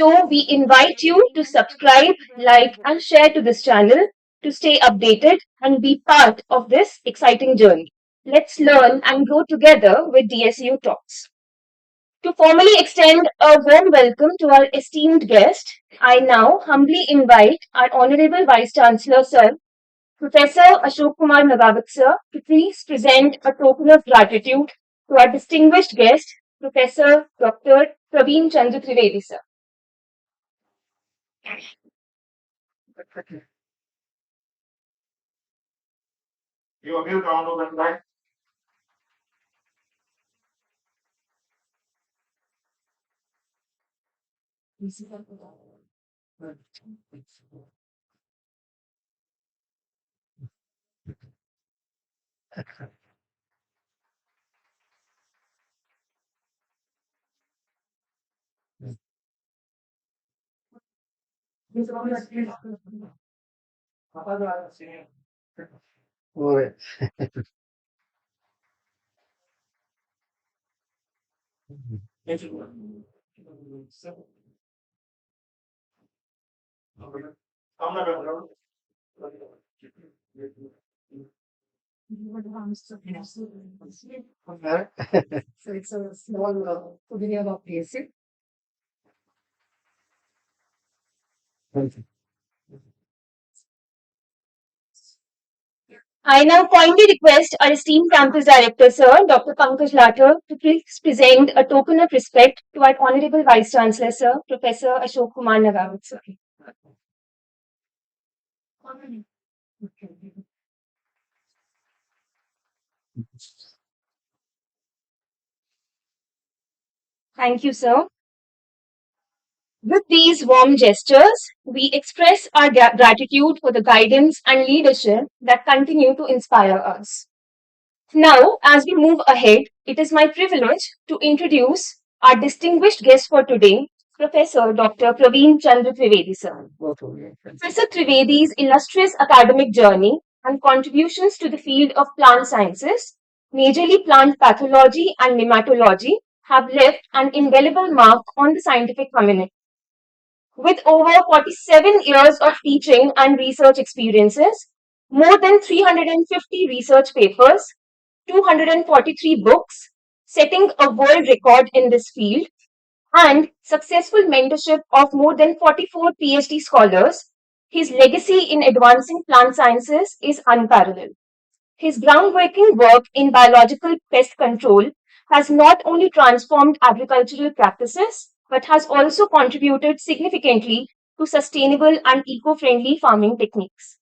So we invite you to subscribe, like, and share to this channel to stay updated and be part of this exciting journey. Let's learn and grow together with DSU Talks. To formally extend a warm welcome to our esteemed guest, I now humbly invite our Honorable Vice Chancellor, Sir, Professor Ashok Kumar Nagavit, Sir, to please present a token of gratitude to our distinguished guest, Professor Dr. Praveen Chandra Trivedi, Sir. You unmute Honorable Vice. Ore. So it's a small opinion of PSC. I now kindly request our esteemed campus director, Sir, Dr. Pankaj Lathar, to please present a token of respect to our Honorable Vice Chancellor, Sir, Professor Ashok Kumar Nagavit, Sir. Thank you, sir. With these warm gestures, we express our gratitude for the guidance and leadership that continue to inspire us. Now, as we move ahead, it is my privilege to introduce our distinguished guest for today, Professor Dr. Praveen Chandra Trivedi, sir. Professor Trivedi's illustrious academic journey and contributions to the field of plant sciences, majorly plant pathology and nematology, have left an indelible mark on the scientific community. With over 47 years of teaching and research experiences, more than 350 research papers, 243 books, setting a world record in this field, and successful mentorship of more than 44 PhD scholars, his legacy in advancing plant sciences is unparalleled. His groundbreaking work in biological pest control has not only transformed agricultural practices, but has also contributed significantly to sustainable and eco friendly farming techniques.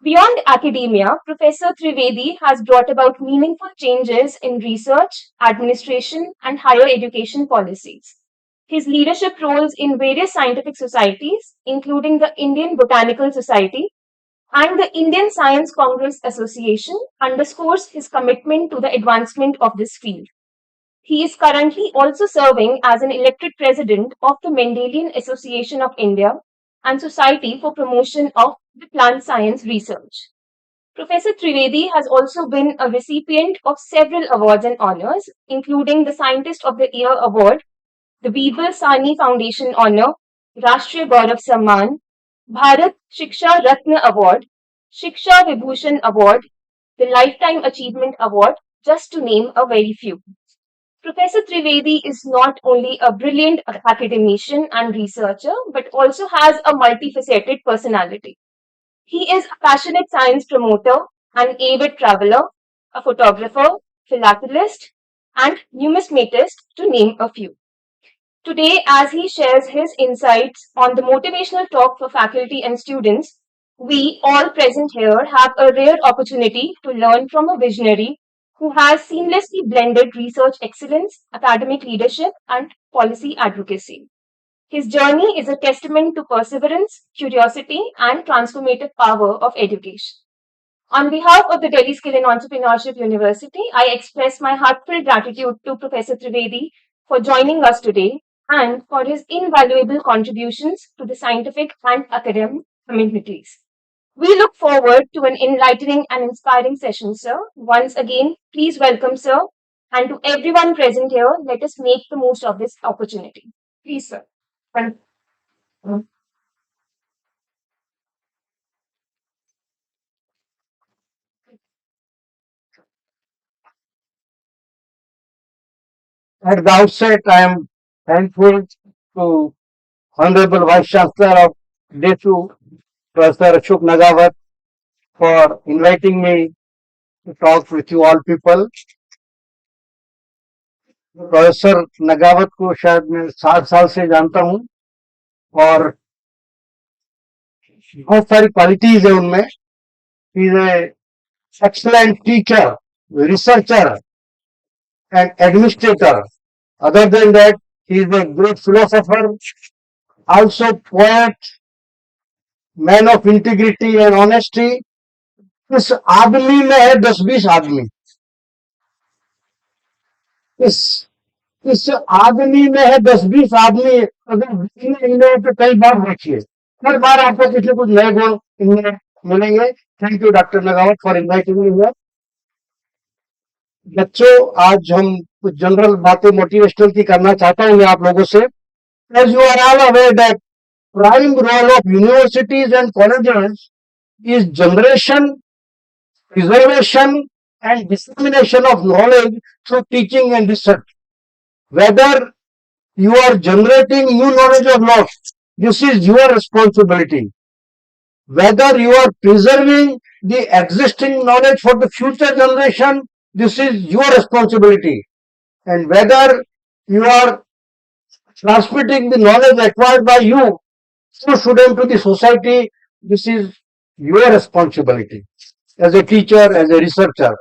Beyond academia, Professor Trivedi has brought about meaningful changes in research, administration, and higher education policies. His leadership roles in various scientific societies, including the Indian Botanical Society and the Indian Science Congress Association, underscores his commitment to the advancement of this field. He is currently also serving as an elected president of the Mendelian Association of India and Society for Promotion of the Plant Science Research. Professor Trivedi has also been a recipient of several awards and honors, including the Scientist of the Year Award, the Birbal Sahni Foundation Honor, Rashtriya Gaurav Samman, Bharat Shiksha Ratna Award, Shiksha Vibhushan Award, the Lifetime Achievement Award, just to name a very few. Professor Trivedi is not only a brilliant academician and researcher, but also has a multifaceted personality. He is a passionate science promoter, an avid traveler, a photographer, philatelist, and numismatist, to name a few. Today, as he shares his insights on the motivational talk for faculty and students, we all present here have a rare opportunity to learn from a visionary who has seamlessly blended research excellence, academic leadership, and policy advocacy. His journey is a testament to perseverance, curiosity, and transformative power of education. On behalf of the Delhi Skill and Entrepreneurship University, I express my heartfelt gratitude to Professor Trivedi for joining us today and for his invaluable contributions to the scientific and academic communities. We look forward to an enlightening and inspiring session, sir. Once again, please welcome, sir. And to everyone present here, let us make the most of this opportunity. Please, sir. At the outset, I am thankful to Honorable Vice Chancellor of DESU, Professor Ashok Nagawat, for inviting me to talk with you all people. Professor Nagawat को शायद मैं 7 साल से जानता हूं और बहुत सारी क्वालिटीज है उनमें. Is a excellent teacher, researcher and administrator. Other than that, he is a great philosopher, also poet, man of integrity and honesty. इस आदमी में है 10-20 आदमी. इस आदमी में है 10-20 आदमी. अगर इन्हें तो कई बार देखिए, हर बार आपको कुछ न कुछ नए गुण इनमें मिलेंगे. Thank you doctor Nagawat for inviting me here. बच्चों, आज हम कुछ जनरल बातें मोटिवेशनल की करना चाहता हूं मैं आप लोगों से. As you are all aware that prime role of universities and colleges is generation, preservation and dissemination of knowledge through teaching and research. Whether you are generating new knowledge or not, this is your responsibility. Whether you are preserving the existing knowledge for the future generation, this is your responsibility. And whether you are transmitting the knowledge acquired by you through student to the society, this is your responsibility. As a teacher, as a researcher.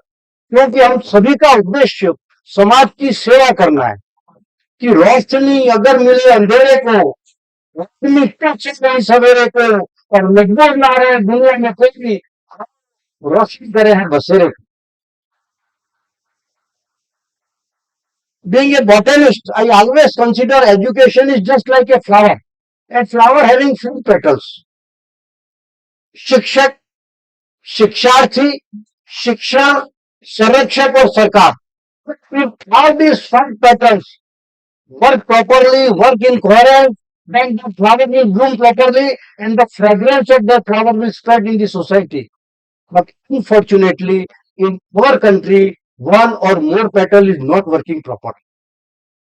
क्योंकि हम सभी का उद्देश्य समाज की सेवा करना है कि रोशनी अगर मिले अंधेरे को, रोशनी टच गई सवेरे को, और मजबूर ना रहे दुनिया में कोई भी, रोशनी करे है बसेरे को. Being a botanist, I always consider education is just like a flower having few petals. शिक्षक, शिक्षार्थी, शिक्षण, संरक्षक और सरकार. If all these 5 petals work properly, work in coherence, then the flower will bloom properly and the fragrance of the flower will spread in the society. But unfortunately, in our country, one or more petal is not working properly.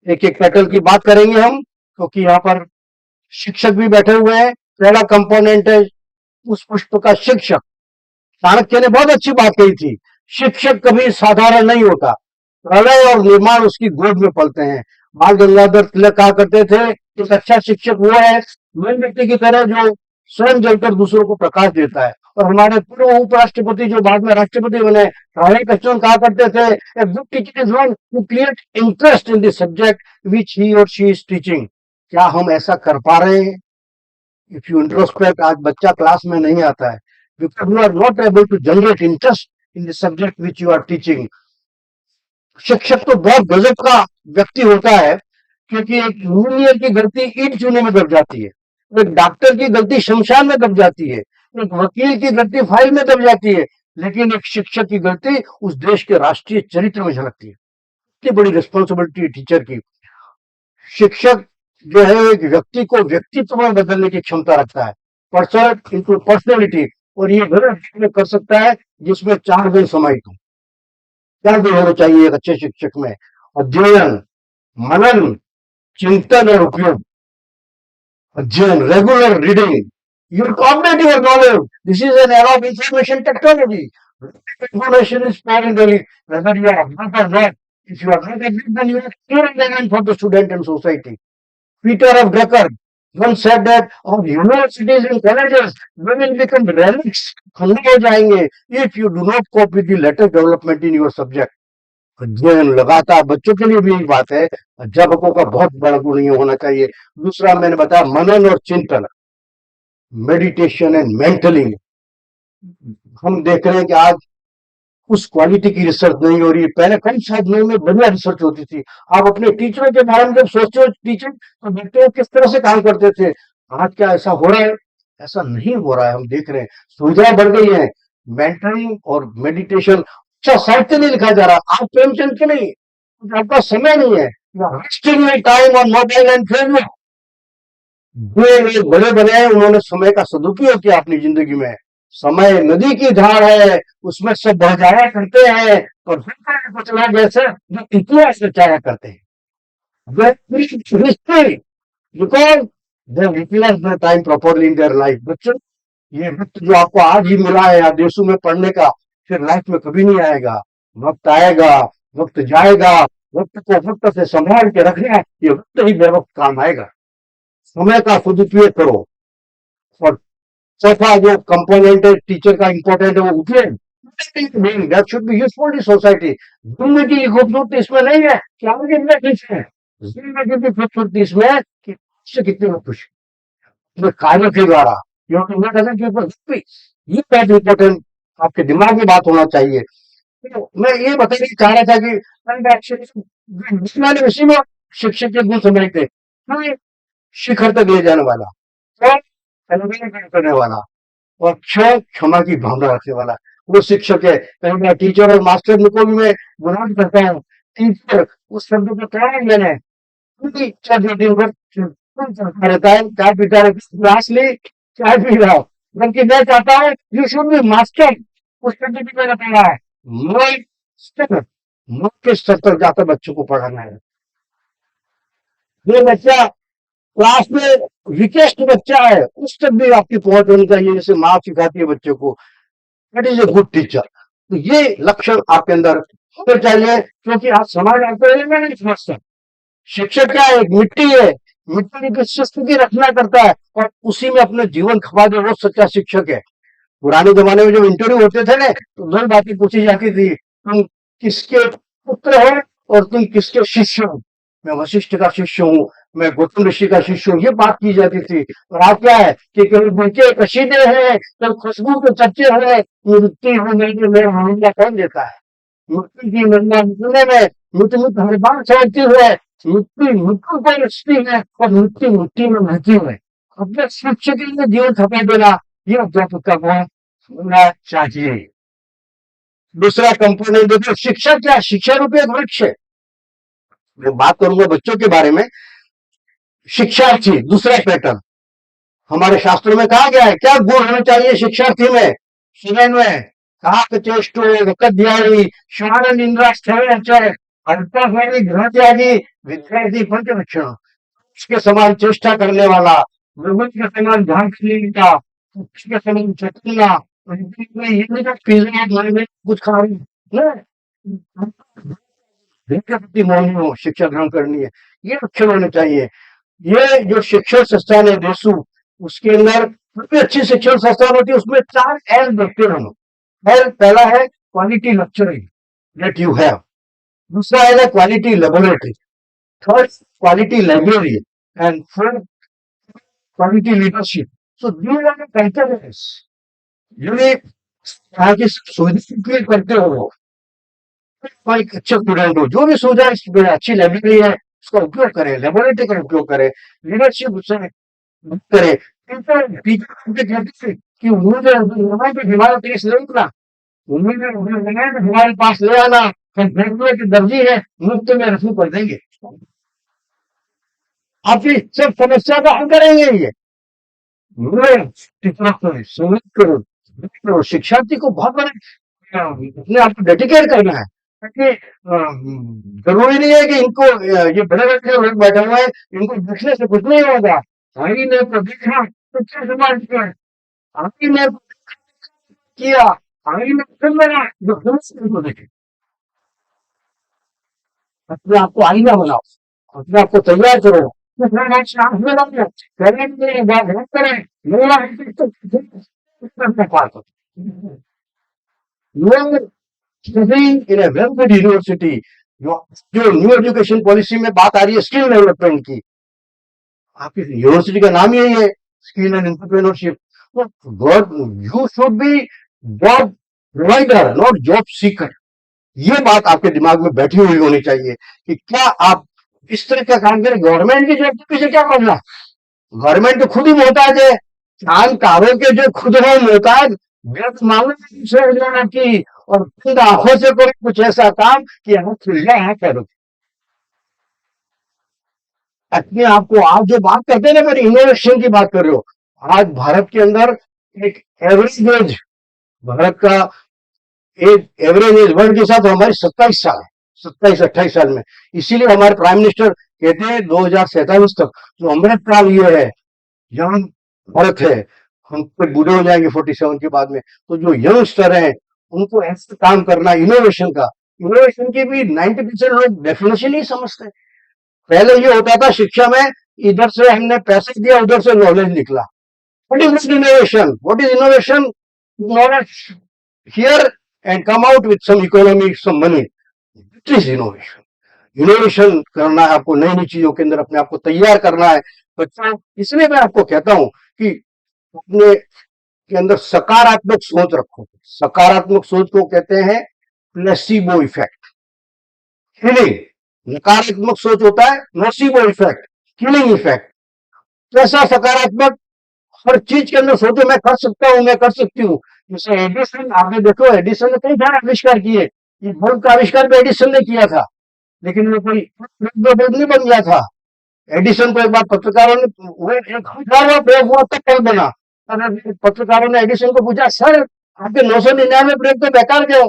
एक एक petal की बात करेंगे हम, क्योंकि यहाँ पर शिक्षक भी बैठे हुए हैं. पहला कंपोनेंट है उस पुष्प का शिक्षक. चाणक्य ने बहुत अच्छी बात कही थी, शिक्षक कभी साधारण नहीं होता, प्रलय और निर्माण उसकी गोद में पलते हैं. बाल गंगाधर तिलक कहा करते थे, एक अच्छा शिक्षक वो है मेणबत्ती की तरह जो स्वयं जलकर दूसरों को प्रकाश देता है. और हमारे पूर्व उपराष्ट्रपति जो बाद में राष्ट्रपति बने, रानी कृष्णन कहा करते थे, a good teacher is one who create interest in the subject which he और शी इज टीचिंग. क्या हम ऐसा कर पा रहे हैं? इफ यू इंट्रोस्पेक्ट, आज बच्चा क्लास में नहीं आता है because you are not able to generate interest in the subject which you are teaching. शिक्षक तो बहुत गजब का व्यक्ति होता है, क्योंकि एक इंजीनियर की गलती ईंट चूने में दब जाती है, एक डॉक्टर की गलती शमशान में दब जाती है, एक वकील की गलती फाइल में दब जाती है, लेकिन एक शिक्षक की गलती उस देश के राष्ट्रीय चरित्र में झलकती है. इतनी बड़ी रिस्पॉन्सिबिलिटी टीचर की. शिक्षक जो है एक व्यक्ति को व्यक्तित्व में बदलने की क्षमता रखता है, पर्सन इनटू पर्सनैलिटी. और ये घर कर सकता है जिसमें 4 गुण समाहित हो. क्या गुण होने चाहिए एक अच्छे शिक्षक में? अध्ययन, मनन, चिंतन और उपयोग. अध्ययन, regular reading, you update your knowledge. This is an era of information technology. Information is pouring daily, whether you are aware or not. If you are not aware, then you are still relevant for the student and society. Peter F. Drucker once said that of universities and colleges, they will become relics. खंडे हो जाएंगे if you do not cope with the latest development in your subject. अध्ययन लगातार, बच्चों के लिए भी यही बात है, अध्यापकों का बहुत बड़ा गुण ये होना चाहिए. दूसरा मैंने बताया मनन और चिंतन, मेडिटेशन एंड मेंटलिंग. हम देख रहे हैं कि आज उस क्वालिटी की रिसर्च नहीं हो रही है. पहले कई साधनों में बढ़िया रिसर्च होती थी. आप अपने टीचरों के बारे में जब सोचते हो टीचर तो देखते हो किस तरह से काम करते थे. आज क्या ऐसा हो रहा है? ऐसा नहीं हो रहा है. हम देख रहे हैं सुविधाएं बढ़ गई हैं. मेंटलिंग और मेडिटेशन, अच्छा साहित्य नहीं लिखा जा रहा. आप प्रेमचंद के नहीं, आपका समय नहीं है. Time on mobile and Facebook. जो बड़े बने हैं उन्होंने समय का सदुपयोग किया अपनी जिंदगी में। समय नदी की धार है, उसमें सब बह जाया करते हैं और कुछ लोग ऐसे जो इतिहास रचाया करते हैं। History because they utilise the time properly in their life. बच्चों, ये वक्त जो आपको आज ही मिला है देशों में पढ़ने का, फिर लाइफ में कभी नहीं आएगा। वक्त आएगा, वक्त जाएगा, वक्त को वक्त से संभाल के रखना, ये वक्त ही बेवक्त काम आएगा। समय का सदुपयोग करो। और चौथा जो कंपोनेंट है टीचर का इंपॉर्टेंट है वो उपयोग। That should be useful to society. जिंदगी की खूबसूरती इसमें नहीं है कि आगे कितना खुश है, जिंदगी की खूबसूरती इसमें है कि उससे कितने लोग खुश हैं। कार्य के द्वारा you have to make other people happy. ये बहुत इंपॉर्टेंट आपके दिमाग में बात होना चाहिए। तो मैं ये बताने चाह रहा था कि मैंने उसी में शिक्षक के गुण समझते हैं। शिखर तक ले जाने वाला, सेलिब्रेट करने वाला और क्षमा की भावना रखने वाला वो शिक्षक है। कहीं मैं टीचर और मास्टर को भी मैं गुनाह करता हूँ। टीचर उस शब्द को कहा है मैंने, दिन भर चलता रहता है, चाय पीता है, क्लास ली चाय पी रहा हूँ, बल्कि मैं चाहता हूँ यू शुड बी मास्टर। उस शब्द भी मैंने पढ़ा है, मैं स्तर मैं के स्तर तक जाकर बच्चों को पढ़ाना है। ये बच्चा क्लास में वीकेस्ट बच्चा है, उस तक भी आपकी पहुंच होनी चाहिए, जैसे माँ सिखाती है बच्चे को। That is a good teacher. तो ये लक्षण आपके अंदर होने चाहिए, क्योंकि आज समाज आपको ये नहीं समझता। शिक्षक क्या है? एक मिट्टी है, मिट्टी की स्थिति रचना करता है और उसी में अपने जीवन खपा दे, वो सच्चा शिक्षक है। पुराने जमाने में जब इंटरव्यू होते थे ना, तो दो बातें पूछी जाती थी, तुम किसके पुत्र हो और तुम किसके शिष्य हो। मैं वशिष्ठ का शिष्य हूँ, मैं गौतम ऋषि का शिष्य हूँ, ये बात की जाती थी। और आज क्या है कि कभी बच्चे कशीदे हैं, कभी खुशबू के चर्चे हैं, मिट्टी होने के में हमें कौन देता है? मिट्टी की महिमा मिटने में मिट्टी मिट्टी हर बार चढ़ती है, मिट्टी मिट्टी पर रचती है और मिट्टी मिट्टी में बहती है। अपने शिक्षक के लिए जीवन खपा देना, ये अध्यापक का गुण होना चाहिए। दूसरा कंपोनेंट देखो, शिक्षा क्या? शिक्षा रूपी एक वृक्ष है। मैं बात करूंगा बच्चों के बारे में। शिक्षार्थी दूसरा पैटर्न हमारे शास्त्रों में कहा गया है, क्या गुण होने चाहिए शिक्षार्थी में? सुनन में काक चेष्टो वकध्यायी श्वान इंद्रा स्थल अर्थानी ग्रह त्यागी विद्यार्थी पंचलक्षण। उसके समान चेष्टा करने वाला, मृगुज के समान झांकने का, उसके समान चटना, ये नहीं पिज्जा कुछ खा रही के प्रति मौन हो, शिक्षा ग्रहण करनी है, ये लक्षण होने चाहिए। ये जो शिक्षण संस्थान है देशु, उसके अंदर सबसे अच्छी शिक्षण संस्थान होती है, उसमें 4 एल देखते हम। पहला है quality lecturing that you have, दूसरा है quality laboratory, third quality library and fourth quality leadership. So these are the criterias. यदि आगे सुविधा करते हो, एक अच्छा स्टूडेंट हो, जो भी सुविधा अच्छी लाइब्रेरी है उसका उपयोग करें, लेबोरेटरी का उपयोग करें, लीडरशिप उससे करे। कि उम्मीद हमारे टेस्ट ले उतना, उम्मीद हमारे पास ले आना, की दर्जी है, मुफ्त में रफू कर देंगे, आपकी सब समस्या का हल करेंगे। ये करो, शिक्षार्थी को बहुत बड़े अपने आपको डेडिकेट करना है, ताकि जरूरी नहीं है कि इनको ये बड़े बड़े लोग बैठे हुए हैं, इनको देखने से कुछ नहीं होगा। आई ने तो देखा तो क्या समाज किया, आई ने किया, आई ने फिर मेरा जो को देखे। अपने आपको आईना बनाओ, अपने आपको तैयार करो, यूनिवर्सिटी जो न्यू एजुकेशन पॉलिसी में बात आ रही है स्किल डेवलपमेंट की, आपकी यूनिवर्सिटी का नाम यही है, skill and entrepreneurship. You should be job provider not job seeker. ये बात आपके दिमाग में बैठी हुई होनी चाहिए कि क्या आप इस तरह का काम करें। गवर्नमेंट की जॉब के पीछे क्या करना, गवर्नमेंट तो खुद ही मोहताज है, कारों के जो खुद है मोहताज, व्यर्थ मांगने से जाना की और खुद आंखों से करें कुछ ऐसा काम कि हम खुल जाए पैरों। अपने आप को, आप जो बात करते हैं ना, मेरे इनोवेशन की बात कर रहे हो, आज भारत के अंदर एक एवरेज एज, भारत का एज, एवरेज एज वर्ल्ड के साथ हमारी 27 साल है, 27-28 साल में। इसीलिए हमारे प्राइम मिनिस्टर कहते हैं 2047 तक जो अमृत काल ये है, यंग भारत है, हम तो बूढ़े हो जाएंगे 47 के बाद में, तो जो यंगस्टर हैं उनको ऐसे काम करना, इनोवेशन का, इनोवेशन की भी 90% लोग डेफिनेशन नहीं समझते। पहले ये होता था शिक्षा में, इधर से हमने पैसे दिया, उधर से नॉलेज निकला। What is innovation? What is innovation? Knowledge here and come out with some economy, some money. It is innovation. Innovation करना है आपको, नई नई चीजों के अंदर अपने आप को तैयार करना है बच्चों। इसलिए मैं आपको कहता हूं कि अपने के अंदर सकारात्मक सोच रखो। सकारात्मक सोच को कहते हैं प्लेसिबो इफेक्ट, हीलिंग। नकारात्मक सोच होता है नोसिबो इफेक्ट, किलिंग इफेक्ट। कैसा सकारात्मक? हर चीज के अंदर सोचो मैं कर सकता हूं, मैं कर सकती हूँ। जैसे एडिसन, आपने देखो एडिसन ने कई सारे आविष्कार किए। ये बल्ब का आविष्कार भी एडिसन ने किया था, लेकिन वो कोई बल्ब नहीं बन गया था। एडिसन को एक बार पत्रकारों ने, वो एक 1000वां प्रयोग हुआ तब बल्ब बना। तब पत्रकारों ने एडिसन को पूछा, सर आपके 999 प्रयोग तो बेकार गए।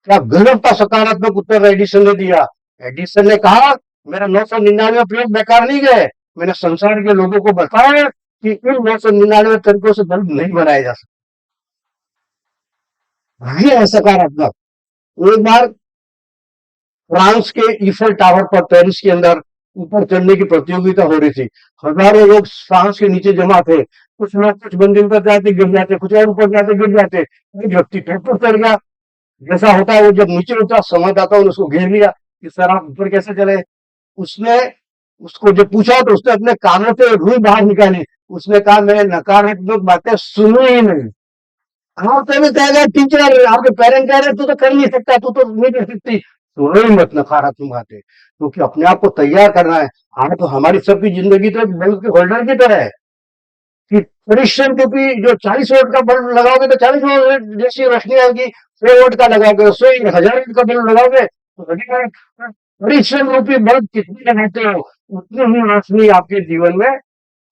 क्या गजब का सकारात्मक उत्तर एडिसन ने दिया। एडिसन ने कहा मेरा 999 प्रयोग बेकार नहीं गए, मैंने संसार के लोगों को बताया कि इन 999 तरीकों से बल्ब नहीं बनाया जा सकता। ये है सकारात्मक। एक बार फ्रांस के ईफल टावर पर, पेरिस के अंदर ऊपर चढ़ने की प्रतियोगिता हो रही थी। हजारों लोग फ्रांस के नीचे जमा थे। कुछ लोग कुछ मंजिल पर जाते गिर जाते, कुछ और ऊपर जाते गिर जाते। एक व्यक्ति टॉप पर चढ़ गया। जैसा होता है वो जब नीचे उतरा, संवाददाताओं ने उसको घेर लिया कि सर आप ऊपर कैसे चले। उसने, उसको जब पूछा तो उसने अपने कानों से रुई बाहर निकाली। उसने कहा मैं नकारात्मक बातें सुनी ही नहीं। हाँ तभी कहेगा टीचर, आपके पेरेंट कह रहे तू तो कर नहीं सकता, तू तो नहीं कर सकती। सुनो ही मत नकारात्मक बातें, क्योंकि अपने आप को तैयार करना है। हाँ तो हमारी सबकी जिंदगी तो बल्ब के होल्डर की तरह है कि परिश्रम के भी जो 40 वोल्ट का बल्ब लगाओगे तो 40 वोल्ट जैसी रोशनी आएगी, 100 वोल्ट का लगाओगे, 100,000 वोल्ट का बल्ब लगाओगे तो परिश्रम रूपी बल्ब कितने लगाते हो उतनी ही रोशनी आपके जीवन में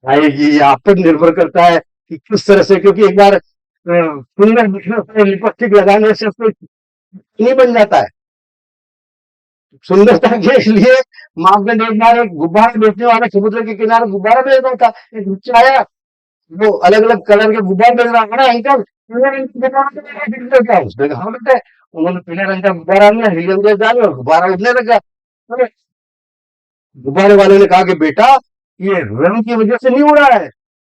आएगी। ये आप पर निर्भर करता है कि किस तरह से, क्योंकि एक बार सुंदर दिखने से, लिपस्टिक लगाने से उसको नहीं बन जाता है। सुंदरता के लिए मार्केट एक बार एक गुब्बारा बेचने वाला समुद्र के किनारे गुब्बारा बेच रहा था। एक बच्चा आया, वो अलग अलग कलर के गुब्बारे बेच रहा था। अंकल पीले रंग के गुब्बारा क्या? उसने कहा हाँ बेटे। उन्होंने पीले रंग का गुब्बारा लिया, हीलियम गैस डाली और गुब्बारा उड़ने लगा। अरे, गुब्बारे वाले ने कहा कि बेटा ये रंग की वजह से नहीं उड़ा है,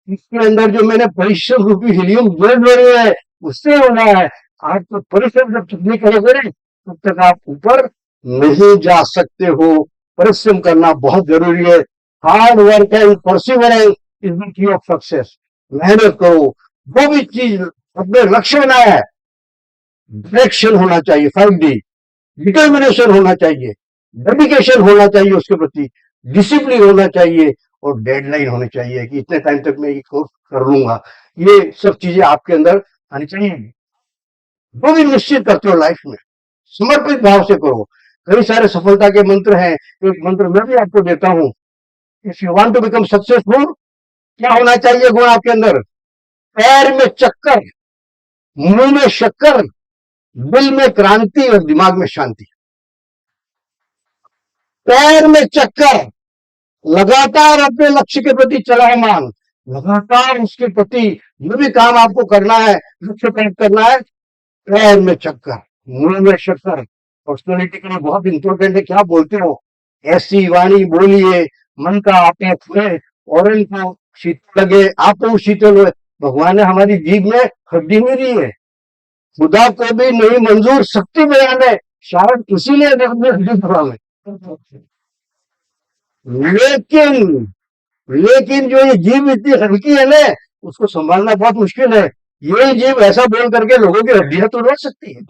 इसके अंदर जो मैंने परिश्रम रूपी हीलियम गैस भरी है उससे उड़ा है। आप तो परिश्रम जब तक नहीं करोगे तब तक आप ऊपर नहीं जा सकते हो। परिश्रम करना बहुत जरूरी है। Hard work and perseverance is the key of success. मेहनत करो, जो भी चीज अपने लक्ष्य बनाया है, डायरेक्शन होना चाहिए, 5D, डिटर्मिनेशन होना चाहिए, डेडिकेशन होना चाहिए उसके प्रति, डिसिप्लिन होना चाहिए और डेडलाइन होनी चाहिए कि इतने टाइम तक मैं ये कोर्स कर लूंगा। ये सब चीजें आपके अंदर आनी चाहिए। जो भी निश्चित करते हो लाइफ में, समर्पित भाव से करो। कई सारे सफलता के मंत्र हैं, एक मंत्र मैं भी आपको देता हूं। If you want to become successful, क्या होना चाहिए गुण आपके अंदर? पैर में चक्कर, मुंह में शक्कर, दिल में क्रांति और दिमाग में शांति। पैर में चक्कर, लगातार अपने लक्ष्य के प्रति चलायमान, लगातार उसके प्रति जो भी काम आपको करना है, लक्ष्य प्राप्त करना है। पैर में चक्कर, मुंह में शक्कर। पर्सनैलिटी के लिए बहुत इंपॉर्टेंट है क्या बोलते हो। ऐसी वाणी बोलिए मन का आपे फुले और इनको शीतल लगे आपो शीतल हुए। भगवान ने हमारी जीभ में हड्डी नहीं दी है, खुदा को भी नहीं मंजूर शक्ति बयान है, शायद इसीलिए हड्डी भगवान में। लेकिन लेकिन जो ये जीव इतनी हल्की है ना, उसको संभालना बहुत मुश्किल है। ये जीव ऐसा बोल करके लोगों की हड्डियां तो रोक सकती है।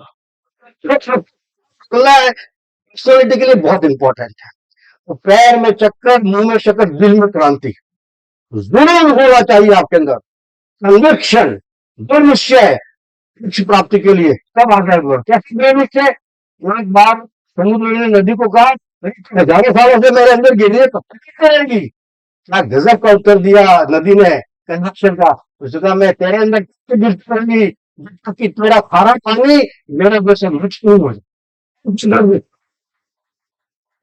पर्सनैलिटी के लिए बहुत इंपॉर्टेंट है। तो पैर में चक्कर, मुंह में शक्कर, दिल में क्रांति जरूर होना चाहिए आपके अंदर। संरक्षण, दृढ़ निश्चय लक्ष्य प्राप्ति के लिए तब आगे बढ़। कैसे दृढ़ निश्चय? एक बार समुद्र ने नदी को कहा हजारों सालों से मेरे अंदर गिर रही है, कब तक करेगी? क्या गजब का उत्तर दिया नदी ने कंजक्शन का। उसने कहा मैं तेरे अंदर गिरती रहूंगी जब तक कि तेरा खारा पानी मेरे जैसे मिक्स नहीं हो जाए। कुछ ना हो।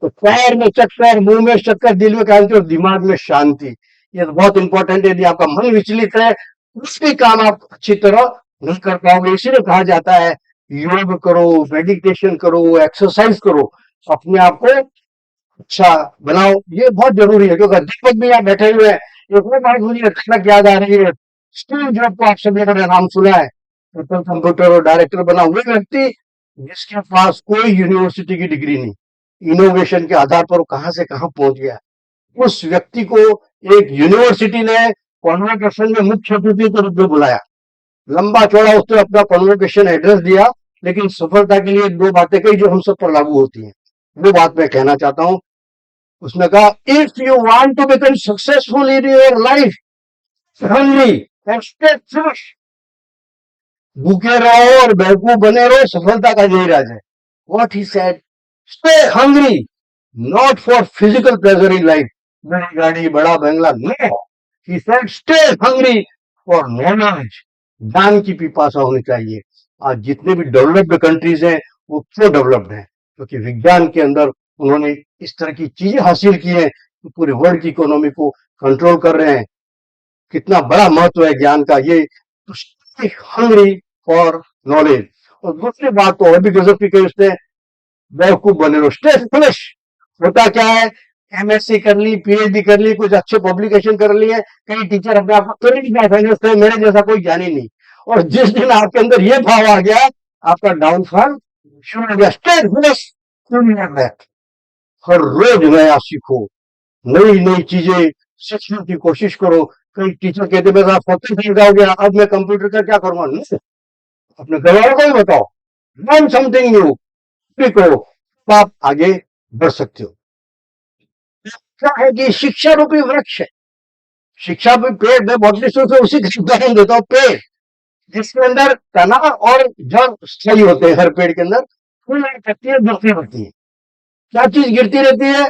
तो पैर में चक्कर, मुंह में चक्कर, दिल में क्रांति और दिमाग में शांति, ये तो बहुत इंपॉर्टेंट है। यदि आपका मन विचलित है, कुछ भी काम आप अच्छी तरह नहीं कर पाओगे। इसीलिए कहा जाता है योग करो, मेडिटेशन करो, एक्सरसाइज करो, अपने आप को अच्छा बनाओ। ये बहुत जरूरी है, क्योंकि दीपक भी यहाँ बैठे हुए हैं। एक और बात मुझे अचानक याद आ रही है, स्टीव जॉब को आप सभी ने नाम सुना है, एप्पल कंप्यूटर और डायरेक्टर बना हुए व्यक्ति जिसके पास कोई यूनिवर्सिटी की डिग्री नहीं, इनोवेशन के आधार पर वो कहां से कहां पहुंच गया। उस व्यक्ति को एक यूनिवर्सिटी ने कॉन्वोकेशन में मुख्य अतिथि के रूप में बुलाया। लंबा चौड़ा उसने अपना कॉन्वोकेशन एड्रेस दिया, लेकिन सफलता के लिए दो बातें कही जो हम सब पर लागू होती हैं। वो बात मैं कहना चाहता हूं। उसने कहा if you want to become successful in your life, hungry and stay fresh, भूखे रहो और बेवकूफ बने रहो, सफलता का यही राज है। What he said, stay hungry not for physical pleasure in life, बड़ी गाड़ी बड़ा बंगला, no, he said stay hungry for knowledge, ज्ञान की पिपासा होनी चाहिए। आज जितने भी डेवलप्ड कंट्रीज हैं वो क्यों डेवलप्ड हैं? क्योंकि विज्ञान के अंदर उन्होंने इस तरह की चीजें हासिल की हैं कि पूरे वर्ल्ड की इकोनॉमी को कंट्रोल कर रहे हैं। कितना बड़ा महत्व है ज्ञान का ये। Hungry for knowledge. और दूसरी बात तो और भी गजब की कही उसने, बेवकूफ बने रहो, स्टे फ्रेश। होता क्या है, एमएससी कर ली, पीएचडी कर ली, कुछ अच्छे पब्लिकेशन कर लिए, कई टीचर अपने आप को तो मेरे जैसा कोई ज्ञानी नहीं। और जिस दिन आपके अंदर ये भाव आ गया, आपका डाउनफॉल शुरू हो गया। स्टे फ्रेश, हर रोज नया सीखो, नई नई चीजें सीखने की कोशिश करो। कई टीचर कहते मेरे साथ 40 हो गया, अब मैं कंप्यूटर का क्या करूंगा? नहीं, अपने घर वालों को ही बताओ, लर्न समथिंग न्यू, करो, तो आप आगे बढ़ सकते हो। क्या है कि शिक्षा रूपी वृक्ष है, शिक्षा भी पेड़, मैं बॉटनी से उसी का उदाहरण देता हूँ। पेड़ जिसके अंदर तना और जड़ स्थायी होते हैं, हर पेड़ के अंदर फूल पत्तियां गिरती रहती है। क्या चीज गिरती रहती है?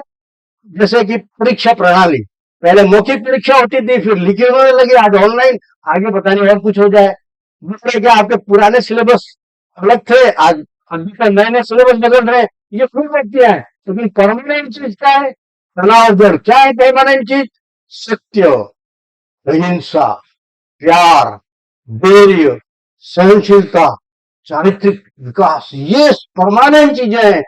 जैसे कि परीक्षा प्रणाली, पहले मौखिक परीक्षा होती थी, फिर लिखित होने लगी, आज ऑनलाइन, आगे पता नहीं और कुछ हो जाए। दूसरे क्या, आपके पुराने सिलेबस अलग थे, आज अभी का नए नए सिलेबस बदल रहे हैं, ये फुल व्यक्तियां है। लेकिन परमानेंट चीज क्या है? तनाव जड़ क्या है परमानेंट चीज? सत्य, अहिंसा, प्यार, धैर्य, सहनशीलता, चारित्रिक विकास, ये परमानेंट चीजें हैं।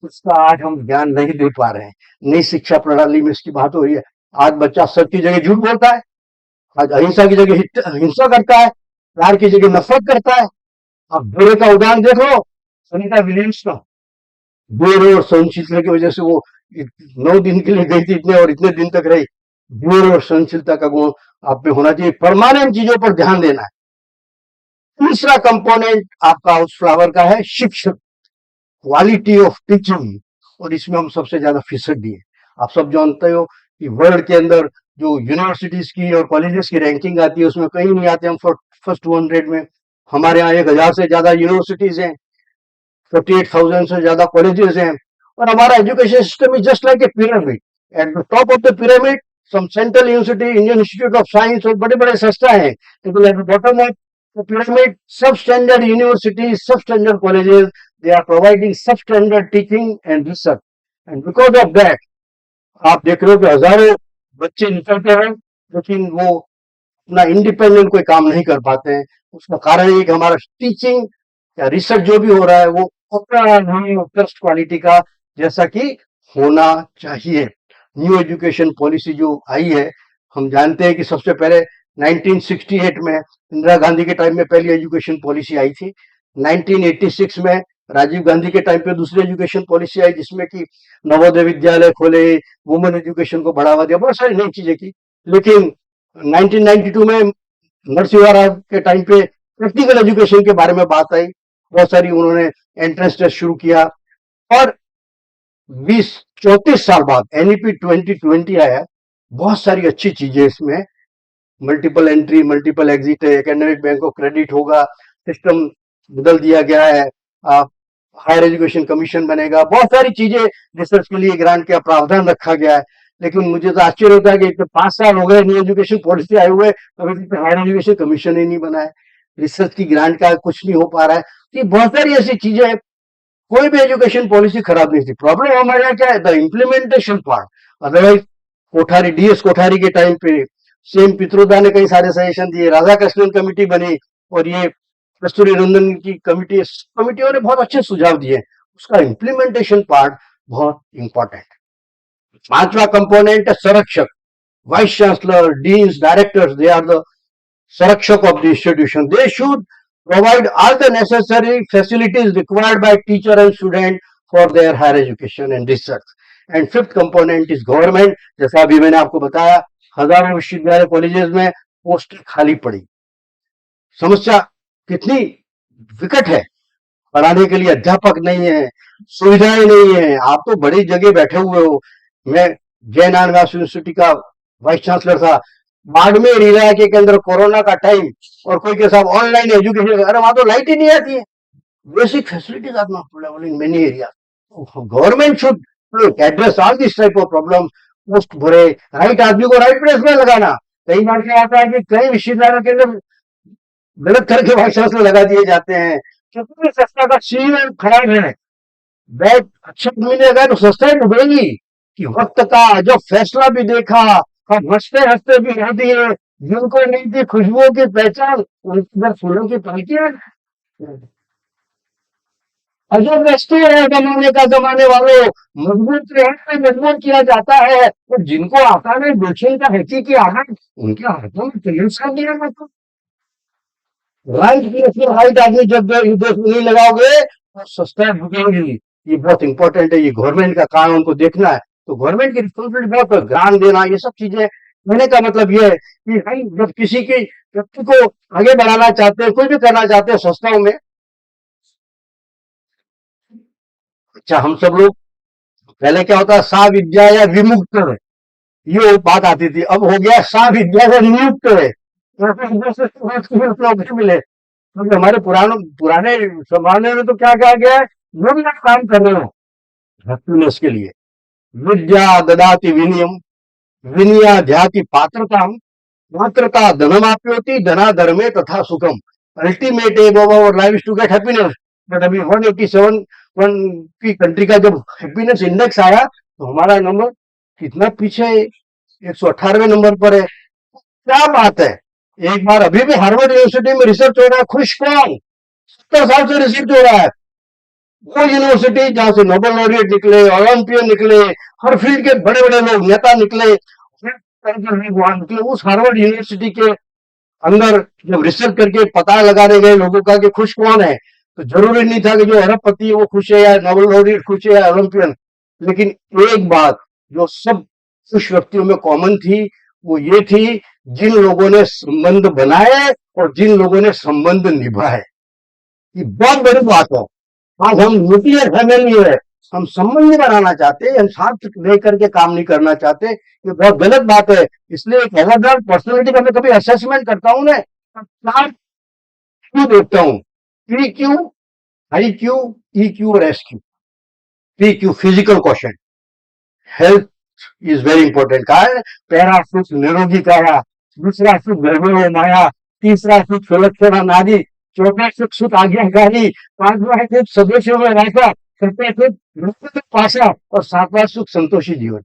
उसका आज हम ध्यान नहीं दे पा रहे हैं। नई शिक्षा प्रणाली में इसकी बात हो रही है। आज बच्चा सत्य की जगह झूठ बोलता है, आज अहिंसा की जगह हिंसा करता है, प्यार की जगह नफरत करता है। अब धैर्य का उदाहरण देख लो, सुनीता विलियम्स का, धैर्य और सहनशीलता की वजह से वो 9 दिन के लिए गई थी इतने और इतने दिन तक रही। धैर्य और सहनशीलता का गुण आप में होना चाहिए, परमानेंट चीजों पर ध्यान देना है। तीसरा कंपोनेंट आपका उस फ्लावर का है शिक्षक, क्वालिटी ऑफ टीचिंग, और इसमें हम सबसे ज्यादा फीसदी है। आप सब जानते हो कि वर्ल्ड के अंदर जो यूनिवर्सिटीज की और कॉलेजेस की रैंकिंग आती है उसमें कहीं नहीं आते हम फर्स्ट 200 में। हमारे यहाँ 1000 से ज्यादा यूनिवर्सिटीज हैं, 48,000 से ज्यादा कॉलेजेस हैं, और हमारा education system is just like a pyramid. At the top of the pyramid some central university, Indian Institute of Science और बड़े बड़े संस्था हैं, लेकिन at the bottom of the pyramid sub standard universities, sub standard colleges, they are providing substandard teaching and research, and because of that आप देख रहे हो कि हजारों बच्चे निकलते हैं लेकिन वो अपना इंडिपेंडेंट कोई काम नहीं कर पाते हैं। उसका कारण ये कि हमारा टीचिंग या रिसर्च जो भी हो रहा है वो फर्स्ट क्वालिटी का जैसा कि होना चाहिए। न्यू एजुकेशन पॉलिसी जो आई है, हम जानते हैं कि सबसे पहले 1968 में इंदिरा गांधी के टाइम में पहली एजुकेशन पॉलिसी आई थी। 1986 में राजीव गांधी के टाइम पे दूसरी एजुकेशन पॉलिसी आई जिसमें कि नवोदय विद्यालय खोले, वुमेन एजुकेशन को बढ़ावा दिया, बहुत सारी नई चीजें की। लेकिन 1992 में नरसिम्हा राव के टाइम पे प्रैक्टिकल एजुकेशन के बारे में बात आई, बहुत सारी उन्होंने एंट्रेंस टेस्ट शुरू किया, और 34 साल बाद एनईपी 2020 आया। बहुत सारी अच्छी चीजें इसमें, मल्टीपल एंट्री, मल्टीपल एग्जिट है, एकेडमिक बैंक ऑफ क्रेडिट होगा, सिस्टम बदल दिया गया है, हायर एजुकेशन कमीशन बनेगा, बहुत सारी चीजें रिसर्च के लिए ग्रांट का प्रावधान रखा गया है। लेकिन मुझे तो आश्चर्य होता है कि इतने 5 साल हो गए न्यू एजुकेशन पॉलिसी आए हुए, अभी तक हायर एजुकेशन कमीशन ही नहीं बना है, रिसर्च की ग्रांट का कुछ नहीं हो पा रहा है। तो ये बहुत सारी ऐसी चीजें हैं। कोई भी एजुकेशन पॉलिसी खराब नहीं थी, प्रॉब्लम हमारे यहाँ क्या है, the implementation part. Otherwise Kothari, DS Kothari के टाइम पे सेम पित्रोदा ने कई सारे सजेशन दिए, राधा कृष्णन कमेटी बनी, और ये कस्तूरी रंजन की कमिटियों ने बहुत अच्छे सुझाव दिए। उसका इम्प्लीमेंटेशन पार्ट बहुत इंपॉर्टेंट। 5वां कंपोनेंट है संरक्षक, vice chancellor, deans, directors, they are the संरक्षक of the institution. They should provide all the necessary facilities required by teacher and student for their higher education and research. And fifth component is government. जैसा अभी मैंने आपको बताया, हजारों विश्वविद्यालय colleges में post खाली पड़ी। समस्या कितनी विकट है, पढ़ाने के लिए अध्यापक नहीं है, सुविधाएं नहीं है। आप तो बड़ी जगह बैठे हुए हो। मैं जैन व्यास यूनिवर्सिटी का वाइस चांसलर था, बाड़मेर इलाके के अंदर कोरोना का टाइम, और कोई के साथ ऑनलाइन एजुकेशन, अरे वहां तो लाइट ही नहीं आती है। Basic facilities are not available in many area. Government should address all this type of problem. Post भरे, राइट आदमी को राइट प्लेस में लगाना। कई बार क्या होता है कि कई विश्वविद्यालयों के अंदर गलत करके वाइस चांसलर लगा दिए जाते हैं, क्योंकि संस्था का सीईओ खराब है। बैग अच्छा आदमी ने अगर तो संस्था ही डूबेगी। कि वक्त का जो फैसला भी देखा, हम हंसते हंसते भी रह दिए, जिनको नहीं थी खुशबुओं की पहचान, उनके अंदर फूलों की पार्टियां। अजब वस्तु है जमाने का, जमाने वालों, मजबूत रहते मजबूत किया जाता है, तो जिनको आता नहीं देखें का हैती की आहट, उनके हाथों में तेल सा दिया मतलब। राइट प्लेस में राइट आदमी जब देश नहीं लगाओगे तो सस्ता भुगेंगी। ये बहुत इंपॉर्टेंट है, ये गवर्नमेंट का काम, उनको देखना है। तो गवर्नमेंट की रिस्पॉन्सिबिलिटी बहुत है, ग्रांट देना, ये सब चीजें। कहने का मतलब ये है कि हम जब किसी की व्यक्ति को आगे बढ़ाना चाहते हैं, कुछ भी करना चाहते हैं संस्थाओं में, अच्छा हम सब लोग, पहले क्या होता है, सा विद्या या विमुक्त है, ये बात आती थी। अब हो गया सा विद्या या नियुक्त है, नौकरी मिले। क्योंकि हमारे पुराने जमाने में तो क्या कहा गया है, जो भी आप काम कर रहे हो हैप्पीनेस के लिए, विद्या ददाति विनयम, विनया ध्याति पात्रता, पात्रता धनमाप्योति, धनाधर्मे तथा सुखम। Ultimate aim of our life to get happiness. But अभी 187 की कंट्री का जब हैप्पीनेस इंडेक्स आया तो हमारा नंबर कितना पीछे है, 118वें नंबर पर है। क्या बात है। एक बार अभी भी हार्वर्ड यूनिवर्सिटी में रिसर्च हो रहा है, खुश कौन, 70 साल से रिसर्च हो रहा है। वो यूनिवर्सिटी जहां से नोबेल लॉरिएट निकले, ओलंपियन निकले, हर फील्ड के बड़े बड़े लोग, नेता निकले, निकले, उस हार्वर्ड यूनिवर्सिटी के अंदर जब रिसर्च करके पता लगाने गए लोगों का कि खुश कौन है, तो जरूरी नहीं था कि जो अरबपति है वो खुश है, या नोबेल लॉरिएट खुश है, या ओलंपियन। लेकिन एक बात जो सब खुश व्यक्तियों में कॉमन थी, वो ये थी, जिन लोगों ने संबंध बनाए और जिन लोगों ने संबंध निभाए। ये बहुत बड़ी बात है। आज हम न्यूक्लियर फैमिली है, हम संबंध नहीं बनाना चाहते, हम साथ रह करके काम नहीं करना चाहते, ये बहुत गलत बात है। इसलिए एक एवरग्राउंड पर्सनैलिटी का मैं कभी असेसमेंट करता हूं ना, चार क्यों देखता हूं, P Q, I Q, E Q और S Q. P Q physical question, health is very important. कहा है पहला सुख निरोगी काया, दूसरा सुख धर्म माया, तीसरा सुख सुलक्षणा नारी, चौथा सुख सुख आज्ञाकारी, पांचवा सुख सदस्यों में रहकर, छठा सुख मृत्यु पाशा, और सातवां सुख संतोषी जीवन।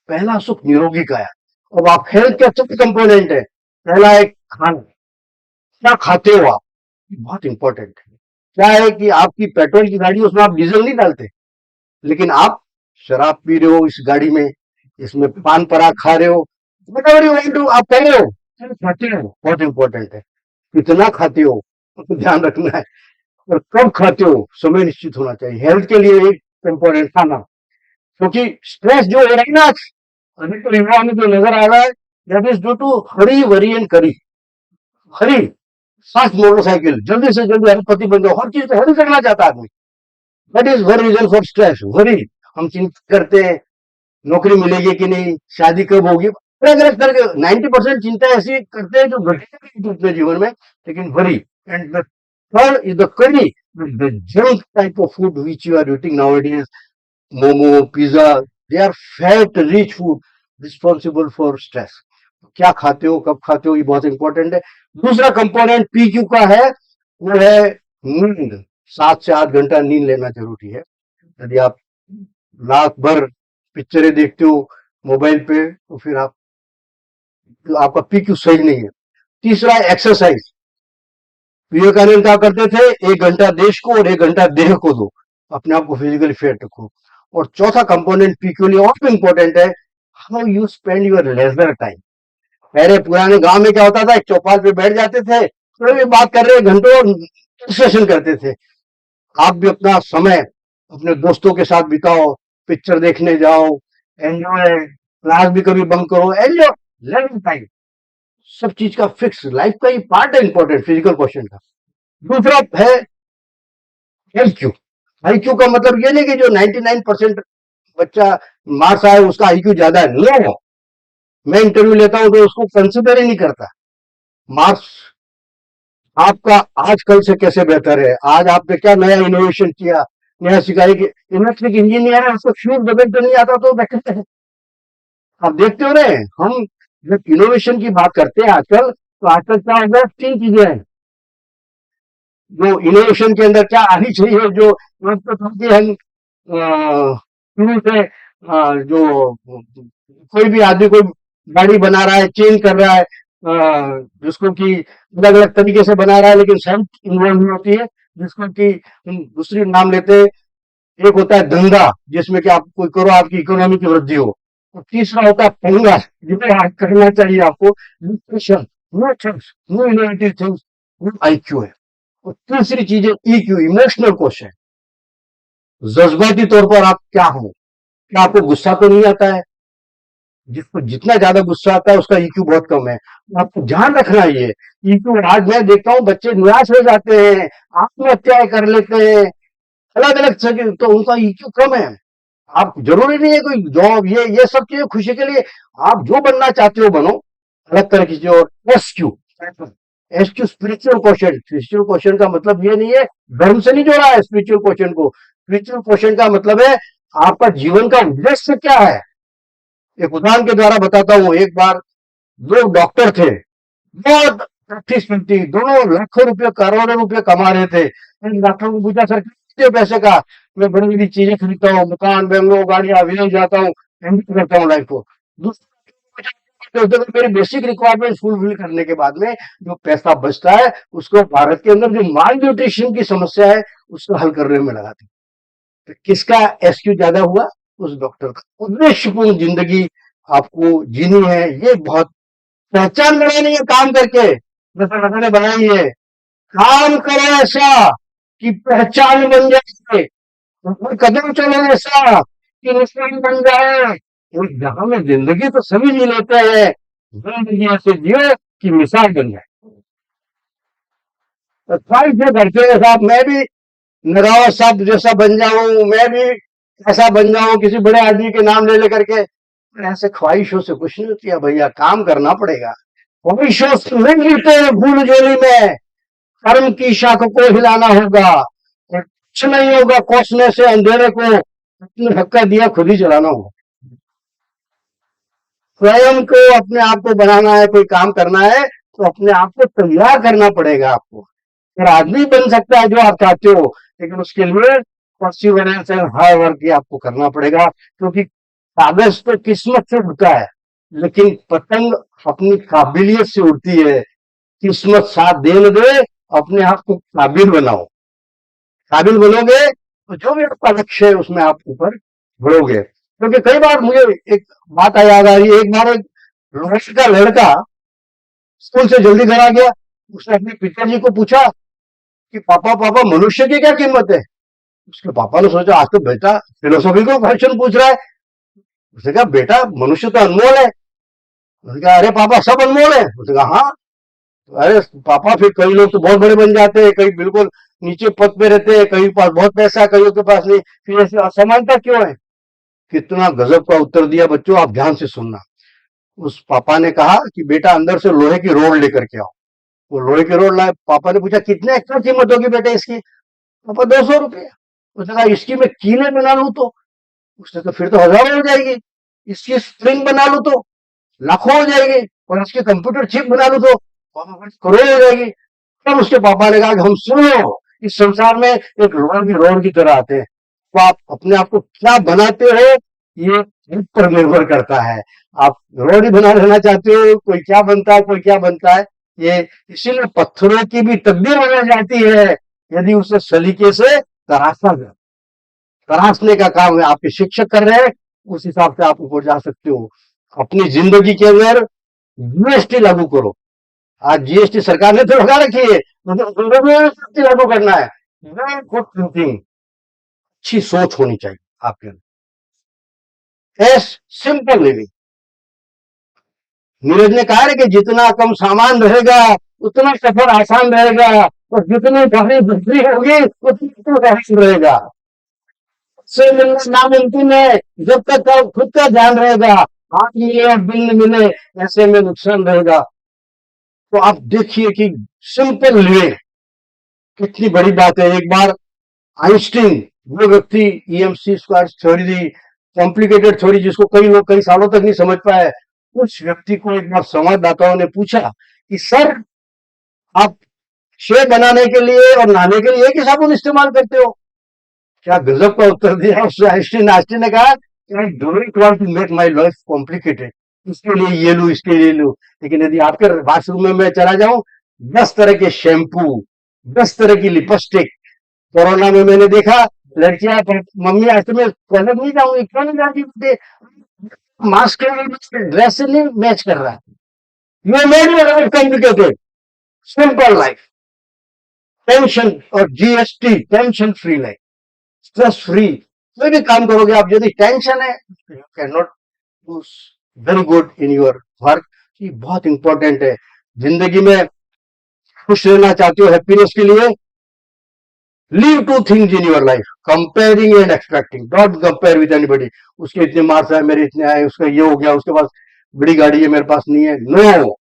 पहला सुख निरोगी काया। अब आप हेल्थ के चौथे कंपोनेंट है, पहला एक खाना, क्या खाते हो आप, बहुत इंपॉर्टेंट है। क्या है कि आपकी पेट्रोल की गाड़ी, उसमें आप डीजल नहीं डालते, लेकिन आप शराब पी रहे हो इस गाड़ी में, इसमें पान पराग खा रहे हो, whatever you want to, आप कह रहे हो, खाते हो, बहुत इंपॉर्टेंट है। कितना खाते हो तो ध्यान रखना है, और कब खाते हो समय निश्चित होना चाहिए। हेल्थ के लिए एक इंपॉर्टेंट खाना, क्योंकि स्ट्रेस जो हो रहा है ना अधिकतर युवाओं में जो नजर आ रहा है, that is due to hurry worry and curry. Hurry, fast motorcycle, जल्दी से जल्दी अरबपति बन जाओ, हर चीज को हरी करना चाहता है आदमी। That is one reason for stress, worry. हम चिंता करते हैं नौकरी मिलेगी कि नहीं, शादी कब होगी, अलग अलग तरह के 90% चिंता ऐसी करते हैं जो घटेगी अपने जीवन में। लेकिन worry and Third is the curry, the junk type of food which you are eating nowadays, momo, pizza, they are fat-rich food responsible for stress. क्या खाते हो, कब खाते हो, ये बहुत इंपॉर्टेंट है। दूसरा कंपोनेंट पीक्यू का है, वो है नींद। 7 से 8 घंटा नींद लेना जरूरी है। यदि आप रात भर पिक्चरें देखते हो मोबाइल पे, तो फिर आपका पीक्यू सही नहीं है। तीसरा एक्सरसाइज। विवेकानंद क्या करते थे, 1 घंटा देश को और 1 घंटा देह को दो, अपने आप को फिजिकली फिट रखो। और चौथा कंपोनेंट पीक्यू लिए और भी इंपॉर्टेंट है, how you spend your leisure time. पहले पुराने गांव में क्या होता था, एक चौपाल पे बैठ जाते थे, थोड़ी भी बात कर रहे घंटों डिस्कशन करते थे। आप भी अपना समय अपने दोस्तों के साथ बिताओ, पिक्चर देखने जाओ, एंजॉय, क्लास भी कभी बंक करो, एंजॉय लर्निंग टाइम। सब चीज का फिक्स, लाइफ का ये पार्ट है इंपॉर्टेंट फिजिकल क्वेश्चन का। दूसरा है आईक्यू। आईक्यू का मतलब ये नहीं कि जो 99% बच्चा मार्क्स आए उसका आईक्यू ज्यादा है, नो। मैं इंटरव्यू लेता हूं तो उसको कंसिडर ही नहीं करता। मार्क्स आपका आज कल से कैसे बेहतर है, आज आपने क्या नया इनोवेशन किया, नया सिखाई। कि इलेक्ट्रिक इंजीनियर है, उसको फ्यूज बदल तो नहीं आता तो बेहतर है। आप देखते हो ना, हम जब इनोवेशन की बात करते हैं आजकल, तो आजकल क्या होगा, 3 चीजें हैं जो इनोवेशन के अंदर क्या आनी चाहिए। जो एक तो था कि हम शुरू से जो कोई भी आदमी कोई गाड़ी बना रहा है, चेंज कर रहा है, जिसको कि अलग अलग तरीके से बना रहा है, लेकिन सेल्फ इन्वॉल्व नहीं होती है, जिसको कि हम दूसरी नाम लेते हैं। एक होता है धंधा, जिसमें कि आप कोई करो, आपकी इकोनॉमी की वृद्धि हो। और तीसरा होता है पंगा, जिसे आप करना चाहिए आपको, no things, no innovative things, वो आईक्यू है। और तीसरी चीज है ईक्यू, इमोशनल क्वेश्चन। जज्बाती तौर पर आप क्या हो, क्या आपको गुस्सा तो नहीं आता है। जिसको जितना ज्यादा गुस्सा आता है उसका ईक्यू बहुत कम है। तो आपको ध्यान रखना है ये ईक्यू। आज मैं देखता हूँ बच्चे निराश हो जाते हैं, आत्महत्याएं कर लेते हैं, अलग अलग जगह, तो उनका ईक्यू कम है। आप जरूरी नहीं है कोई जॉब, ये सब चीजें खुशी के लिए, आप जो बनना चाहते हो बनो, अलग तरह की चीज। और SQ, SQ spiritual question. Spiritual question का मतलब ये नहीं है, धर्म से नहीं जोड़ा है स्पिरिचुअल क्वेश्चन को। स्पिरिचुअल क्वेश्चन का मतलब है आपका जीवन का उद्देश्य क्या है। एक उदाहरण के द्वारा बताता हूं। एक बार 2 डॉक्टर थे, बहुत प्रतिस्पर्धी, दोनों लाखों रुपए करोड़ों रुपए कमा रहे थे। इन डॉक्टरों को पूछा, सर कितने पैसे का। मैं बड़ी बड़ी चीजें खरीदता हूँ, मकान, बंगलो, गाड़ियां, विदेश जाता हूँ, एंजॉय करता हूँ लाइफ को। दूसरे तो मेरी बेसिक रिक्वायरमेंट फुलफिल करने के बाद में जो पैसा बचता है, उसको भारत के अंदर जो माल न्यूट्रिशन की समस्या है उसको हल करने में लगाते हैं। तो किसका एसक्यू ज्यादा हुआ, उस डॉक्टर का। उद्देश्यपूर्ण जिंदगी आपको जीनी है, ये बहुत पहचान बनानी है काम करके, जैसा रतन ने बनाई है। काम करो ऐसा कि पहचान बन जाए, और कदम चलो ऐसा कि निशान बन जाए। एक जहां में जिंदगी तो सभी जी लेते हैं, जिंदगी ऐसे जियो कि मिसाल बन जाए। तो ख्वाहिश जो करते हैं साहब, मैं भी नगावत साहब जैसा बन जाऊं, मैं भी ऐसा बन जाऊं, किसी बड़े आदमी के नाम ले लेकर के। ऐसे ख्वाहिशों से कुछ नहीं होती है भैया, काम करना पड़ेगा। ख्वाहिशों से नहीं जीते हैं भूल जोली में, कर्म की शाख को हिलाना होगा। और कुछ नहीं होगा कोसने से अंधेरे को, अपने धक्का दिया खुद ही चलाना होगा। स्वयं को अपने आप को बनाना है, कोई काम करना है तो अपने आप को तैयार करना पड़ेगा आपको। फिर आदमी बन सकता है जो आप चाहते हो, लेकिन उसके लिए परसिवरेंस एंड हार्ड वर्क ही आपको करना पड़ेगा। क्योंकि कागज तो किस्मत से उड़ता है, लेकिन पतंग अपनी काबिलियत से उड़ती है। किस्मत साथ दे न दे, अपने आप को काबिल बनाओ। काबिल बनोगे तो जो भी आपका लक्ष्य है उसमें आप ऊपर बढ़ोगे। क्योंकि कई बार मुझे एक बात याद आ रही है। एक बार एक रोहित का लड़का स्कूल से जल्दी घर आ गया। उसने अपने पिताजी को पूछा कि पापा पापा मनुष्य की क्या कीमत है। उसके पापा ने सोचा आज तो बेटा फिलोसॉफिकल क्वेश्चन पूछ रहा है। उसने कहा बेटा मनुष्य तो अनमोल है। उसने कहा अरे पापा सब अनमोल है। उसने कहा हाँ। अरे पापा फिर कई लोग तो बहुत बड़े बन जाते हैं, कई बिल्कुल नीचे पद पे रहते हैं, कई के पास बहुत पैसा है, कईयों के पास नहीं। फिर ऐसी असमानता क्यों है। कितना गजब का उत्तर दिया बच्चों, आप ध्यान से सुनना। उस पापा ने कहा कि बेटा अंदर से लोहे की रोड लेकर के आओ। वो लोहे की रोड लाए। पापा ने पूछा कितने एक्स्ट्रा कीमत होगी बेटे इसकी? पापा 200 रुपये। उसने कहा इसकी मैं कीलें बना लूं तो? उसने तो फिर तो हजारों हो जाएगी। इसकी स्प्रिंग बना लूं तो लाखों हो जाएगी। और इसकी कंप्यूटर चिप बना लूं तो करोड़ हो जाएगी। तब उसके पापा ने कहा कि हम सुनो, इस संसार में एक लोहे की रोड की तरह आते हैं, तो आप अपने आप को क्या बनाते हो ये आप पर निर्भर करता है। आप रोड ही बना रहना चाहते हो, कोई क्या बनता है, कोई क्या बनता है। ये इसीलिए पत्थरों की भी तकदीर बदल जाती है यदि उसे सलीके से तराशा जाए। तराशने का काम है आपके शिक्षक कर रहे हैं, उस हिसाब से आप ऊपर जा सकते हो। अपनी जिंदगी के अंदर जीएसटी लागू करो। आज जीएसटी सरकार ने तो लगा रखी है, मतलब जीएसटी लागू करना है। वेरी गुड थिंकिंग, अच्छी सोच होनी चाहिए आपके अंदर। S simple living. नीरज ने कहा है कि जितना कम सामान रहेगा उतना सफर आसान रहेगा, और जितनी भारी बिक्री होगी उतना रहस्य रहेगा। से मिलना नामुमकिन है जब तक आप खुद का ध्यान रहेगा। हाथ मिले और बिल न मिले, ऐसे में नुकसान रहेगा। तो आप देखिए कि सिंपल लिविंग कितनी बड़ी बात है। एक बार आइंस्टीन, वो व्यक्ति ईएमसी स्क्वायर थ्योरी दी, कॉम्प्लिकेटेड थ्योरी जिसको कई लोग कई सालों तक नहीं समझ पाए, उस व्यक्ति को एक बार संवाददाताओं ने पूछा कि सर, आप शेर बनाने के लिए और नहाने के लिए एक ही साबुन इस्तेमाल करते हो? क्या गजब का उत्तर दिया उस आइंस्टीन। आइंस्टीन ने कहा I don't want to make my life complicated, इसके लिए ये लू, इसके लिए लू। लेकिन यदि आपके बाथरूम में मैं चला जाऊं, 10 तरह के शैम्पू, 10 तरह की लिपस्टिक। कोरोना में मैंने देखा लड़कियां, मम्मी आज तो मैं टॉयलेट नहीं जाऊंगी, क्यों नहीं जाती बेटे? मास्क के ड्रेस से नहीं मैच कर रहा। You made your life complicated. Simple life, tension और GST, tension free life, stress free. कोई भी काम करोगे आप, यदि टेंशन है you can not do very good in your work. ये बहुत इंपॉर्टेंट है जिंदगी में। खुश रहना चाहते हो हैप्पीनेस के लिए, leave two things in your life, comparing and expecting. Don't compare with anybody. उसके इतने मार्क्स आए, मेरे इतने आए, उसका ये हो गया, उसके पास बड़ी गाड़ी है, मेरे पास नहीं है। No,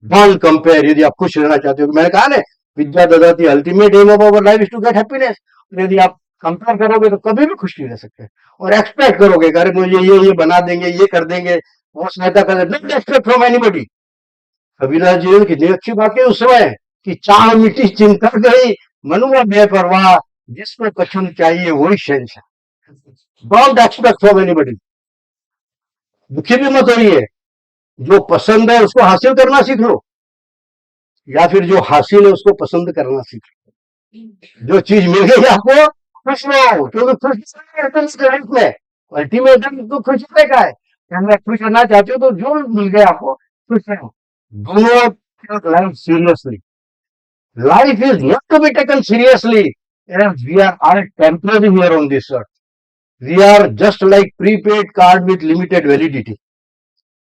don't compare. यदि आप खुश रहना चाहते हो, मैंने कहा ना, विद्या ददाति ultimate aim of our life is to get happiness. यदि आप कंपेयर करोगे तो कभी भी खुश नहीं रह सकते। और एक्सपेक्ट करोगे, अरे मुझे ये बना देंगे, ये कर देंगे, वो सहायता कर देंगे, don't expect from anybody. Kabirdas ji ने कितनी अच्छी बात है उस समय कि चाह मिटी चिंता गई, मनुआ बेपरवाह, जिसको कछुन चाहिए वही शहंशाह। Don't expect from anybody. दुखी भी मत होइए। जो पसंद है उसको हासिल करना सीख लो, या फिर जो हासिल है उसको पसंद करना सीख लो। जो चीज मिल गई आपको, खुश रहो, क्योंकि खुश लाइफ में अल्टीमेट तो खुश होने का है। अगर खुश रहना चाहते हो तो जो मिल गया आपको खुश रहो। Do not take life seriously. Life is not to be taken seriously, as we are all temporary here on this earth. We are just like prepaid card with limited validity.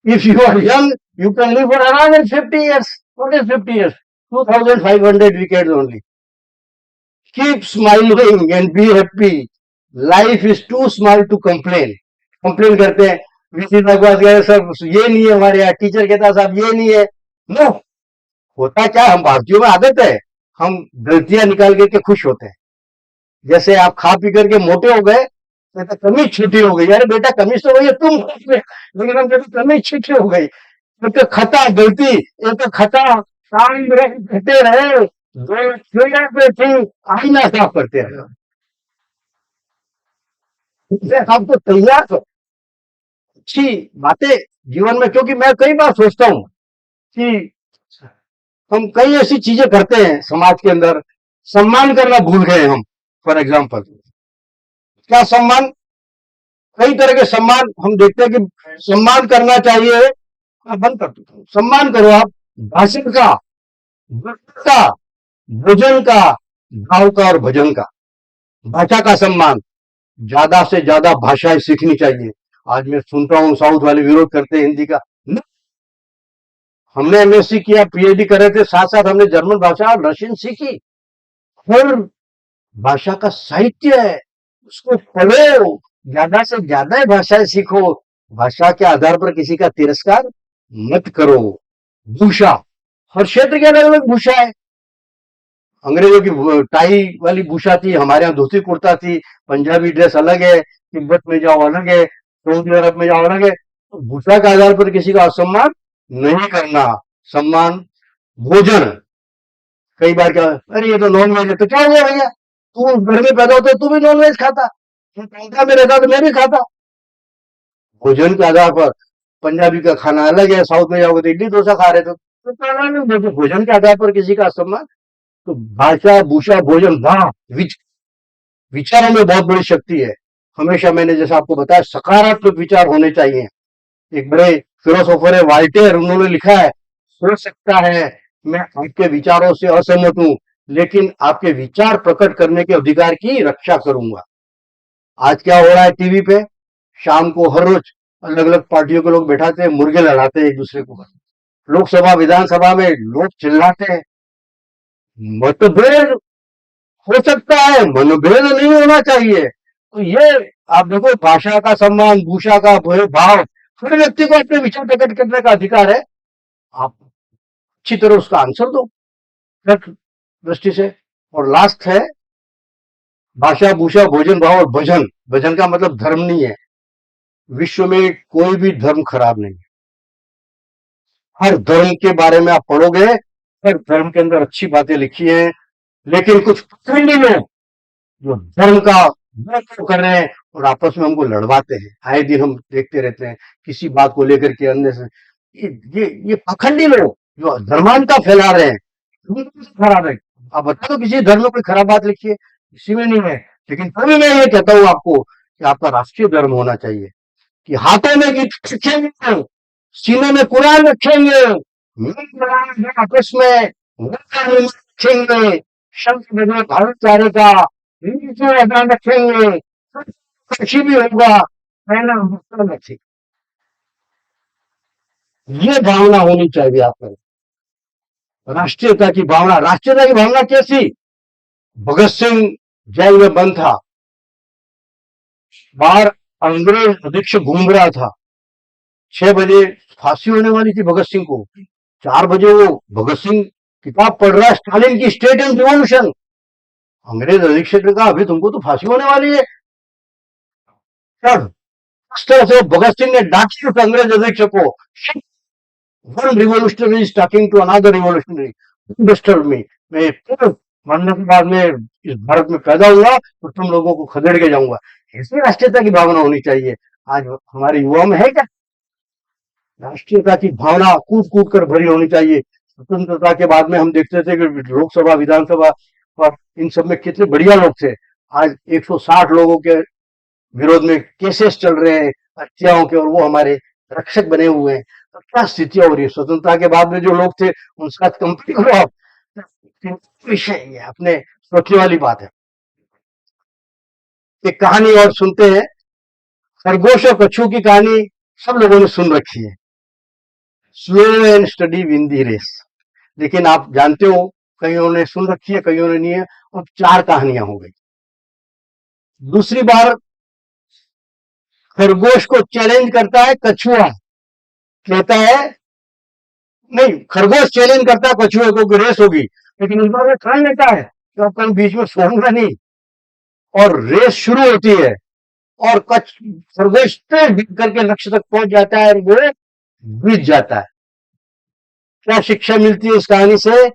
If you are young, you can live for around 50 years. What is 50 years? 2,500 decades only. Keep smiling and be happy. Life is too small to complain. Complain करते हैं, VC भगवान गए sir, ये नहीं है हमारे यहाँ, teacher कहता साहब ये नहीं है। नो, होता क्या, हम भारतीयों में आदत है, हम गलतियां निकाल करके खुश होते हैं। जैसे आप खा पी करके मोटे हो गए, तो कमीज छोटी हो गई, अरे बेटा कमीज तो वही है, तुम, लेकिन हम कहते कमीज छोटी हो गई। तो खता गलती, एक तो खता काम करते रहे, दो फिल्टर पे थी, आईना साफ करते रहे। आपको तैयार करो अच्छी बातें जीवन में, क्योंकि मैं कई बार सोचता हूं कि हम कई ऐसी चीजें करते हैं समाज के अंदर, सम्मान करना भूल गए हम। फॉर एग्जाम्पल, क्या सम्मान, कई तरह के सम्मान हम देखते हैं कि सम्मान करना चाहिए। बंद कर दो, सम्मान करो आप भाषण का, वक्ता का, भोजन का, भाव का और भजन का। भाषा का सम्मान, ज्यादा से ज्यादा भाषाएं सीखनी चाहिए। आज मैं सुनता हूँ साउथ वाले विरोध करते हैं हिंदी का। हमने एमएससी किया, पीएचडी कर रहे थे, साथ साथ हमने जर्मन भाषा और रशियन सीखी। हर भाषा का साहित्य है, उसको पढ़ो, ज्यादा से ज्यादा भाषाएं सीखो। भाषा के आधार पर किसी का तिरस्कार मत करो। भूषा, हर क्षेत्र की अलग अलग भूषा है। अंग्रेजों की टाई वाली भूषा थी, हमारे यहाँ धोती कुर्ता थी, पंजाबी ड्रेस अलग है, तिब्बत में जाओ अलग है, सऊदी अरब में जाओ अलग है। तो भूषा के आधार पर किसी का असम्मान नहीं करना। सम्मान, भोजन, कई बार क्या, अरे ये तो नॉन वेज है, तो क्या हुआ भैया, तू घर में पैदा होता तू भी नॉन वेज खाता, तू कलकत्ता में रहता तो मैं भी खाता। भोजन के आधार पर पंजाबी का खाना अलग है, साउथ में जाओगे तो इडली डोसा खा रहे तो क्या नाम है? भोजन के आधार पर किसी का असम्मान। तो भाषा, भूषा, भोजन, वाह, विचारों में बहुत बड़ी शक्ति है। हमेशा मैंने जैसा आपको बताया, सकारात्मक विचार होने चाहिए। एक बड़े फिलोसोफर है वाल्टेयर, उन्होंने लिखा है, हो सकता है मैं आपके विचारों से असहमत हूं, लेकिन आपके विचार प्रकट करने के अधिकार की रक्षा करूंगा। आज क्या हो रहा है टीवी पे, शाम को हर रोज अलग अलग पार्टियों के लोग बैठाते हैं, मुर्गे लड़ाते हैं एक दूसरे को। लोकसभा, विधानसभा में लोग चिल्लाते हैं। मतभेद हो सकता है, मनभेद नहीं होना चाहिए। तो ये आप देखो, भाषा का सम्मान, भूषा का भाव, हर व्यक्ति को अपने विचार प्रकट करने का अधिकार है। आप अच्छी तरह उसका आंसर दो तर्क दृष्टि से। और लास्ट है भाषा, भूषा, भोजन, भाव और भजन। भजन का मतलब धर्म नहीं है। विश्व में कोई भी धर्म खराब नहीं है। हर धर्म के बारे में आप पढ़ोगे, हर धर्म के अंदर अच्छी बातें लिखी हैं। लेकिन कुछ पाखंडी लोग जो धर्म का विरोध कर रहे हैं और आपस में हमको लड़वाते हैं, आए दिन हम देखते रहते हैं किसी बात को लेकर के अंदर से। ये पाखंडी लोग जो धर्मांता फैला रहे हैं, खराब है। आप बता दो किसी धर्म में कोई खराब बात लिखी है, किसी में नहीं है। लेकिन तभी मैं ये कहता हूं आपको कि आपका राष्ट्रीय धर्म होना चाहिए कि हाथों में गीता रखेंगे, सीने में कुरान रखेंगे, मिल बनाएंगे आपस में, रखेंगे, शब्द बदले भाईचारे का, नीति मैदान रखेंगे, खुशी भी होगा, पहला मुस्लिम अच्छी। ये भावना होनी चाहिए आपको, राष्ट्रीयता की भावना। राष्ट्रीयता की भावना कैसी? भगत सिंह जेल में बंद था, बाहर अंग्रेज अधीक्षक घूम रहा था, 6 बजे फांसी होने वाली थी भगत सिंह को, 4 बजे वो भगत सिंह किताब पढ़ रहा है, स्टालिन की स्टेट एंड रिवॉल्यूशन। अंग्रेज अधीक्षक ने कहा अभी तुमको तो फांसी होने वाली है। तब उस तरह से भगत सिंह ने डांटी उस अंग्रेज अधीक्षक को, one revolutionary is talking to another revolutionary, disturb me, मैं मरने के बाद में इस भारत में पैदा हुआ तो तुम लोगों को खदेड़ के जाऊंगा। ऐसी राष्ट्रीयता की भावना होनी चाहिए। आज हमारे युवा में है क्या? राष्ट्रीयता की भावना कूद कूद कर भरी होनी चाहिए। स्वतंत्रता के बाद में हम देखते थे कि लोकसभा, विधानसभा और इन सब में कितने बढ़िया लोग थे। आज 160 लोगों के विरोध में केसेस चल रहे हैं हत्याओं के, और वो हमारे रक्षक बने हुए हैं। तो क्या स्थितियां हो रही है? स्वतंत्रता के बाद में जो लोग थे उनके साथ कंपनी करो आप, विषय ये अपने सोचने वाली बात है। एक कहानी और सुनते हैं, खरगोश और कछुओं की कहानी सब लोगों ने सुन रखी है, slow and steady win the race. लेकिन आप जानते हो, कईयों ने सुन रखी है, कईयों ने नहीं है। अब 4 कहानियां हो गई। दूसरी बार खरगोश को चैलेंज करता है कछुआ, कहता है नहीं, खरगोश चैलेंज करता है कछुए को कि रेस होगी, लेकिन इस बार वो ठान लेता है कि अब कल बीच में सोऊंगा नहीं, और रेस शुरू होती है और खरगोश तेज करके लक्ष्य तक पहुंच जाता है और वो जीत जाता है। क्या शिक्षा मिलती है इस कहानी से?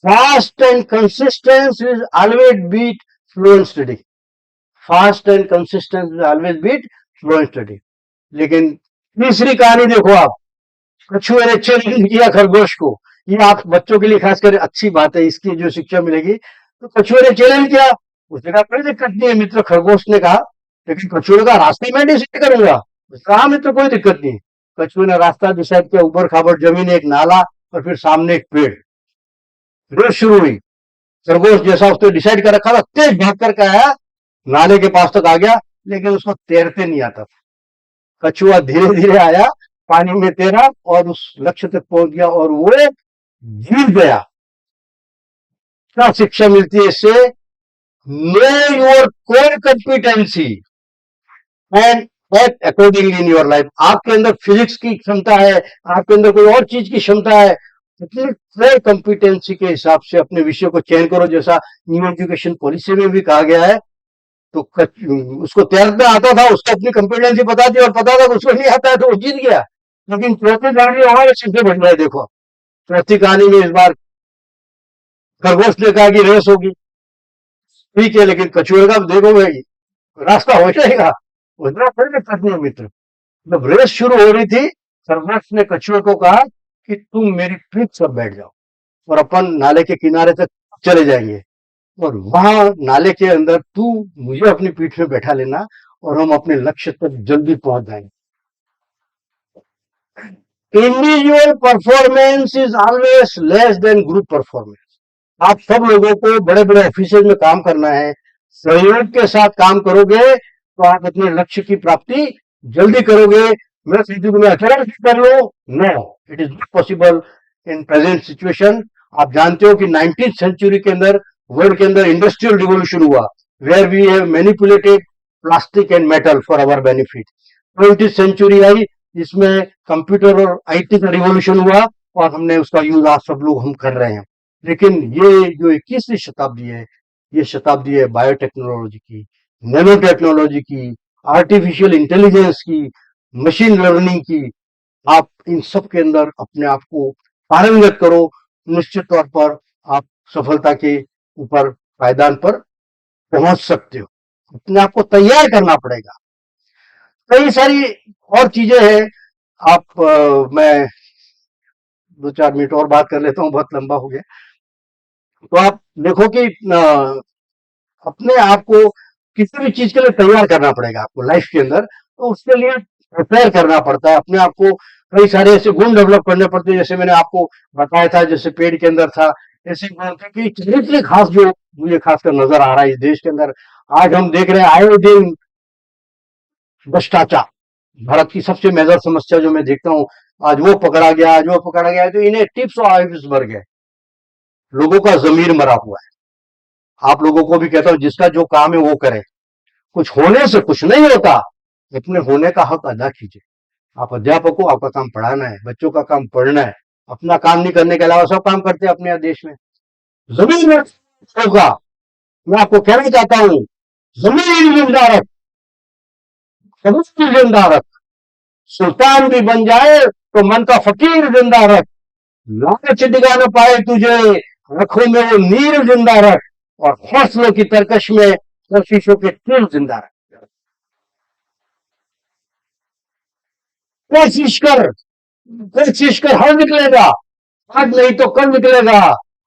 Fast and consistence is always beat slow and steady. Fast and consistence is always beat slow and steady. लेकिन तीसरी कहानी देखो आप, कछुए ने चैलेंज किया खरगोश को। ये आप बच्चों के लिए खासकर अच्छी बात है, इसकी जो शिक्षा मिलेगी। तो कछुए ने चैलेंज किया, उसने कहा कोई दिक्कत नहीं है मित्र, खरगोश ने कहा। लेकिन कछुए का रास्ते में डिसाइड करूंगा। कहा मित्र कोई दिक्कत नहीं। कछुए ने रास्ता डिसाइड किया, ऊपर खाबर जमीन, एक नाला और फिर सामने एक पेड़। रेस शुरू हुई। खरगोश जैसा उसने डिसाइड कर रखा था, तेज भाग करके आया, नाले के पास तक आ गया, लेकिन उसको तैरते नहीं आता था। कछुआ धीरे धीरे आया, पानी में तैरा और उस लक्ष्य तक पहुंच गया और वो जीत गया। क्या शिक्षा मिलती है इससे? Know your core competency and act accordingly in your life. आपके अंदर फिजिक्स की क्षमता है, आपके अंदर कोई और चीज की क्षमता है, अपनी क्लियर कॉम्पिटेंसी के हिसाब से अपने विषय को चयन करो, जैसा न्यू एजुकेशन पॉलिसी में भी कहा गया है। तो उसको तैरना आता था, उसको अपनी कॉम्पिटेंसी पता थी और पता था कि उसको नहीं आता है तो वो जीत गया। लेकिन चौथी कहानी हमारे सीधे बन रहे, देखो चौथी कहानी में इस बार खरगोश ने कहा कि रेस होगी, ठीक है, लेकिन कछुए का देखो भाई रास्ता हो जाएगा, उतना थोड़ी करनी है मित्र। जब रेस शुरू हो रही थी, खरगोश ने कछुए को कहा कि तुम मेरी पीठ पर बैठ जाओ और अपन नाले के किनारे तक चले जाएंगे, और वहां नाले के अंदर तू मुझे अपनी पीठ में बैठा लेना और हम अपने लक्ष्य तक जल्दी पहुंच जाएंगे। Individual performance is always less than group performance. आप सब लोगों को बड़े बड़े ऑफिसर में काम करना है, सहयोग के साथ काम करोगे तो आप अपने लक्ष्य की प्राप्ति जल्दी करोगे। मैं सोचू कि मैं अकेला कर लो, no, it is not possible in present situation. आप जानते हो कि 19th सेंचुरी के अंदर वर्ल्ड के अंदर इंडस्ट्रियल रिवोल्यूशन हुआ, where we have manipulated plastic and metal for our benefit. 20th century आई, इसमें कंप्यूटर और आईटी का रिवोल्यूशन हुआ और हमने उसका यूज आज सब लोग हम कर रहे हैं। लेकिन ये जो 21वीं शताब्दी है, ये शताब्दी है बायोटेक्नोलॉजी की, नैनो टेक्नोलॉजी की, आर्टिफिशियल इंटेलिजेंस की, मशीन लर्निंग की। आप इन सब के अंदर अपने आप को पारंगत करो, निश्चित तौर पर आप सफलता के ऊपर पायदान पर पहुंच सकते हो। अपने आप को तैयार करना पड़ेगा। कई सारी और चीजें हैं। आप मैं 2-4 मिनट और बात कर लेता हूँ, बहुत लंबा हो गया। तो आप देखो कि अपने आप को किसी भी चीज के लिए तैयार करना पड़ेगा आपको लाइफ के अंदर, तो उसके लिए प्रिपेयर करना पड़ता है। अपने आप को कई सारे ऐसे गुण डेवलप करने पड़ते हैं, जैसे मैंने आपको बताया था, जैसे पेड़ के अंदर था, ऐसे गुण थे कि चरित्र खास जो मुझे खासकर नजर आ रहा है इस देश के अंदर। आज हम देख रहे हैं आए दिन भ्रष्टाचार, भारत की सबसे मेजर समस्या जो मैं देखता हूँ, आज वो पकड़ा गया, आज वो पकड़ा गया, तो इन्हें टिप्स और आइव्स भर गए, लोगों का जमीर मरा हुआ है। आप लोगों को भी कहता हूं, जिसका जो काम है वो करें, कुछ होने से कुछ नहीं होता, अपने होने का हक अदा कीजिए। आप अध्यापक हो, आपका काम पढ़ाना है, बच्चों का काम पढ़ना है, अपना काम नहीं करने के अलावा सब काम करते हैं अपने यहाँ देश में। जमीन में होगा, मैं आपको कहना चाहता हूं, जमीन जिंदा रख, सबकी जिंदा रख, सुल्तान भी बन जाए तो मन का फकीर जिंदा रख, लालच दिखा न पाए तुझे, आंखों में वो नीर जिंदा रख, और हौसलों की तरकश में कोशिशों के तीर जिंदा रख। कोशिश कर, कोशिश कर, हर निकलेगा, आज नहीं तो कल निकलेगा,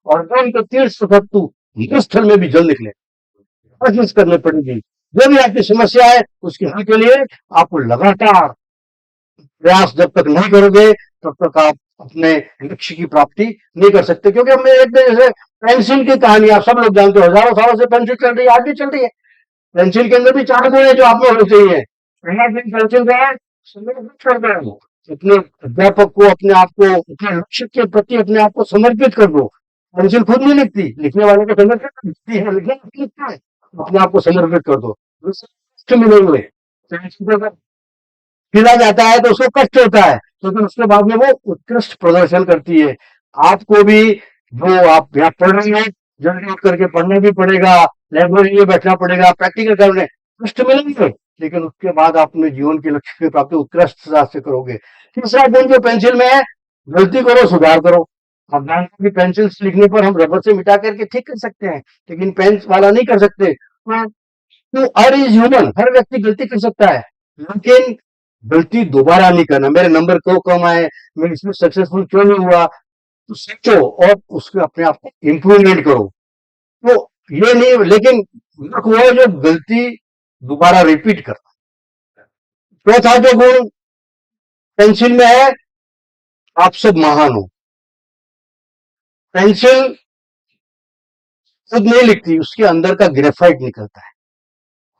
और जल के तीर से तू स्थल में भी जल निकले। कोशिश करनी पड़ेगी। जो भी आपकी समस्या है उसके हल के लिए आपको लगातार प्रयास जब तक नहीं करोगे तब तक आप अपने लक्ष्य की प्राप्ति नहीं कर सकते। क्योंकि हमें एक जैसे पेंसिल की कहानी आप सब लोग जानते हो, हजारों सालों से पेंसिल चल रही है, आज भी चल रही है। पेंसिल के अंदर भी 4 गुण है जो आप में होने चाहिए। पहला गुण पेंसिल का है, समर्पित कर दो अपने अध्यापक को, अपने आप को, अपने लक्ष्य के प्रति अपने आप को समर्पित कर दो। पेंसिल खुद नहीं लिखती, लिखने वाले को समर्पित लिखती है, लिखना है, अपने आप को समर्पित कर दो, कष्ट मिलेंगे। पेंसिल का खिला जाता है तो उसको कष्ट होता है, लेकिन उसके बाद में वो उत्कृष्ट प्रदर्शन करती है। आपको भी जो आप यहाँ पढ़ रहे हैं, जल्दी उठ करके पढ़ना भी पड़ेगा, लाइब्रेरी में बैठना पड़ेगा, प्रैक्टिकल करने, कष्ट मिलेंगे, लेकिन उसके बाद आप अपने जीवन के लक्ष्य की प्राप्ति उत्कृष्टता से करोगे। तीसरा गुण जो पेंसिल में है, गलती करो सुधार करो। आप जानते हो कि पेंसिल लिखने पर हम रबर से मिटा करके ठीक कर सकते हैं, लेकिन पेन वाला नहीं कर सकते। तो हर इज ह्यूमन, हर व्यक्ति गलती कर सकता है, लेकिन गलती दोबारा नहीं करना। मेरे नंबर क्यों कम आए, मैं इसमें सक्सेसफुल क्यों नहीं हुआ, तो सोचो और उसके अपने आप को इम्प्रूवमेंट करो। तो ये नहीं, लेकिन वो है जो गलती दोबारा रिपीट करता। चौथा जो गुण पेंसिल में है, आप सब महान हो। पेंसिल खुद नहीं लिखती, उसके अंदर का ग्रेफाइट निकलता है।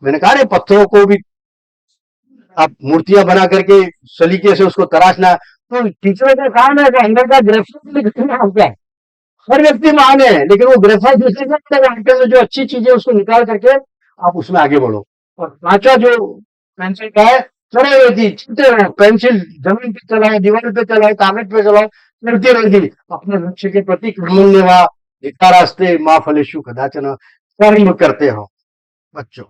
मैंने कहा पत्थरों को भी आप मूर्तियां बना करके सलीके से उसको तराशना, तो टीचर का काम है कि अंदर का ग्रेफाइट निकलना होता है। हर व्यक्ति महान है, लेकिन वो ग्रेफाइट निकलने जो अच्छी चीजें उसको निकाल करके आप उसमें आगे बढ़ो। और पांचवा जो पेंसिल का है, चढ़े हुए थी चिंते रहो, पेंसिल जमीन पे चलाए, दीवार पे चलाए, कागज पे चलाओ, चलती रहेगी अपने लक्ष्य के प्रति कर्मण्यवा धिक्कारास्ते माँ फलेषु कदाचन, कर्म करते हो बच्चों।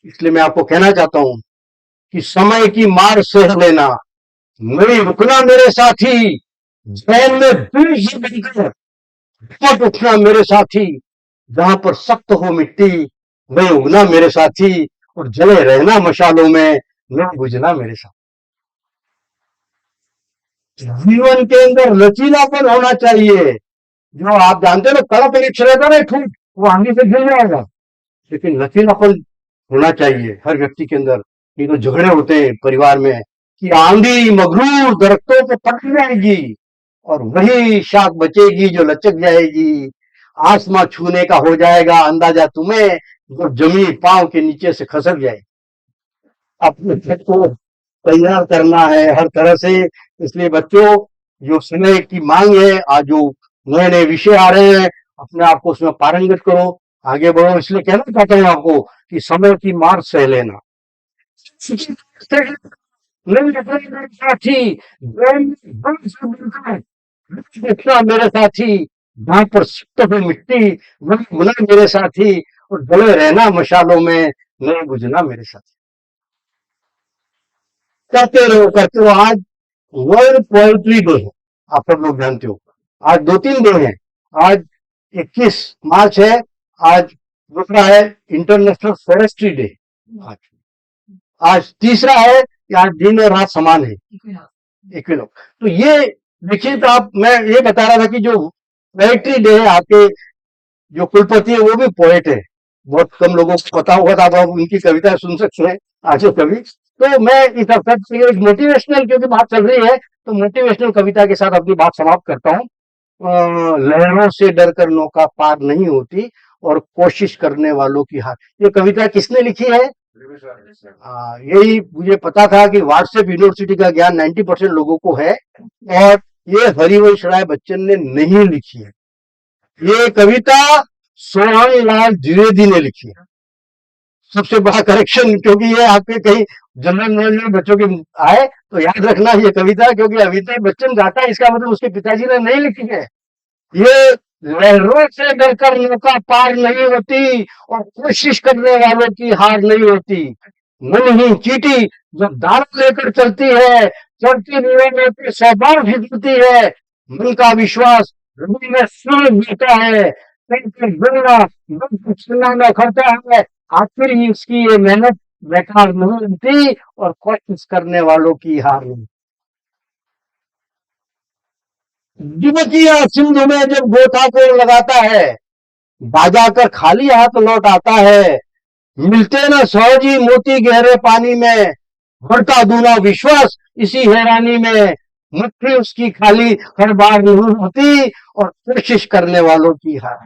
इसलिए मैं आपको कहना चाहता हूं कि समय की मार सह लेना, नहीं रुकना मेरे साथी, जैन में बीज बनकर पट उठना मेरे साथी, जहां पर सख्त हो मिट्टी वहीं उगना मेरे साथी, और जले रहना मशालों में नहीं बुझना मेरे साथी। जीवन के अंदर लचीलापन होना चाहिए। जो आप जानते हो ना, कड़ा परीक्षा रहता ना ठूठ, वो आंधी से गिर जाएगा, लेकिन लचीलापन होना चाहिए हर व्यक्ति के अंदर। ये तो झगड़े होते हैं परिवार में कि आंधी मगरूर दरख्तों को पट जाएगी और वही शाख बचेगी जो लचक जाएगी। आसमां छूने का हो जाएगा अंदाजा तुम्हें, जो जमीन पांव के नीचे से खसक जाएगी। अपने खेत को तैयार करना है हर तरह से। इसलिए बच्चों, जो समय की मांग है, आज जो नए नए विषय आ रहे हैं, अपने आप को उसमें पारंगत करो, आगे बढ़ो। इसलिए कहना चाहता हूँ आपको कि समय की मार सह लेना। साथी देखना मेरे साथी, जहां पर सुप्त हो मिट्टी वही गुना मेरे साथी, और जले रहना मशालों में नहीं बुझना मेरे साथी। करते रहो। आज वर्ल्ड पोएट्री डे है, आप सब लोग जानते हो। आज 2-3 डे हैं। आज 21 मार्च है, आज दूसरा है इंटरनेशनल फॉरेस्ट्री डे। आज आज तीसरा है कि आज दिन और रात समान है, इक्विनॉक्स। तो ये देखिए, तो आप, मैं ये बता रहा था कि जो पोएट्री डे है, आपके जो कुलपति है वो भी पोएट है। बहुत कम लोगों को पता होगा, तो आप उनकी कविता सुन सकते हैं आजो कवि। तो मैं इस अवसर पर एक मोटिवेशनल, क्योंकि बात चल रही है, तो मोटिवेशनल कविता के साथ अपनी बात समाप्त करता हूँ। लहरों से डरकर नौका पार नहीं होती और कोशिश करने वालों की हार। ये कविता किसने लिखी है? यही मुझे पता था कि व्हाट्सएप यूनिवर्सिटी का ज्ञान 90% लोगों को है, और ये हरिवंश राय बच्चन ने नहीं लिखी है। ये कविता सोहन लाल द्विवेदी ने लिखी है। सबसे बड़ा करेक्शन, क्योंकि ये आपके कहीं जनरल नॉलेज में बच्चों के आए तो याद रखना ये कविता, क्योंकि अमिताभ बच्चन गाता है, इसका मतलब उसके पिताजी ने नहीं लिखी है। ये लहरों से डरकर नौका पार नहीं होती और कोशिश करने वालों की हार नहीं होती। मनहीन चींटी जब दाना लेकर चलती है, चलती नीरों में सौ बार फिसलती है। मन का विश्वास रबी में सूरज देता है, करके गुना चिल्लाना करता है। आखिर ही उसकी ये मेहनत बेकार नहीं होती और कोशिश करने वालों की हार नहीं। युवतिया सिंधु में जब गोताखोर लगाता है, बाजा कर खाली हाथ लौट आता है। मिलते न सहजी मोती गहरे पानी में, बढ़ता दूना विश्वास इसी हैरानी में। मुट्ठी उसकी खाली हर बार नहीं होती और कोशिश करने वालों की हार।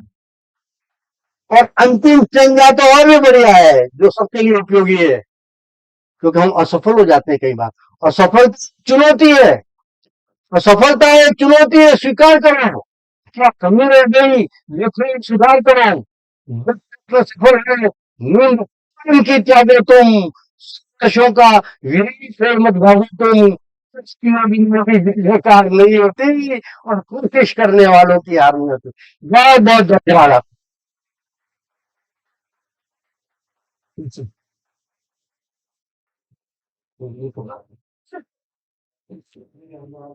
और अंतिम संज्ञा तो और भी बढ़िया है, जो सबके लिए उपयोगी है, क्योंकि हम असफल हो जाते हैं कई बार। असफल चुनौती है, असफलता एक चुनौती है, स्वीकार करो। क्या कमी रह गई, लेकिन सुधार करो। जब तक सफल है, नींद की त्यागे तुम, संघर्षों का विलीन फेर मत भागो तुम। बेकार नहीं होती और कोशिश करने वालों की हार नहीं होती। बहुत बहुत धन्यवाद आप।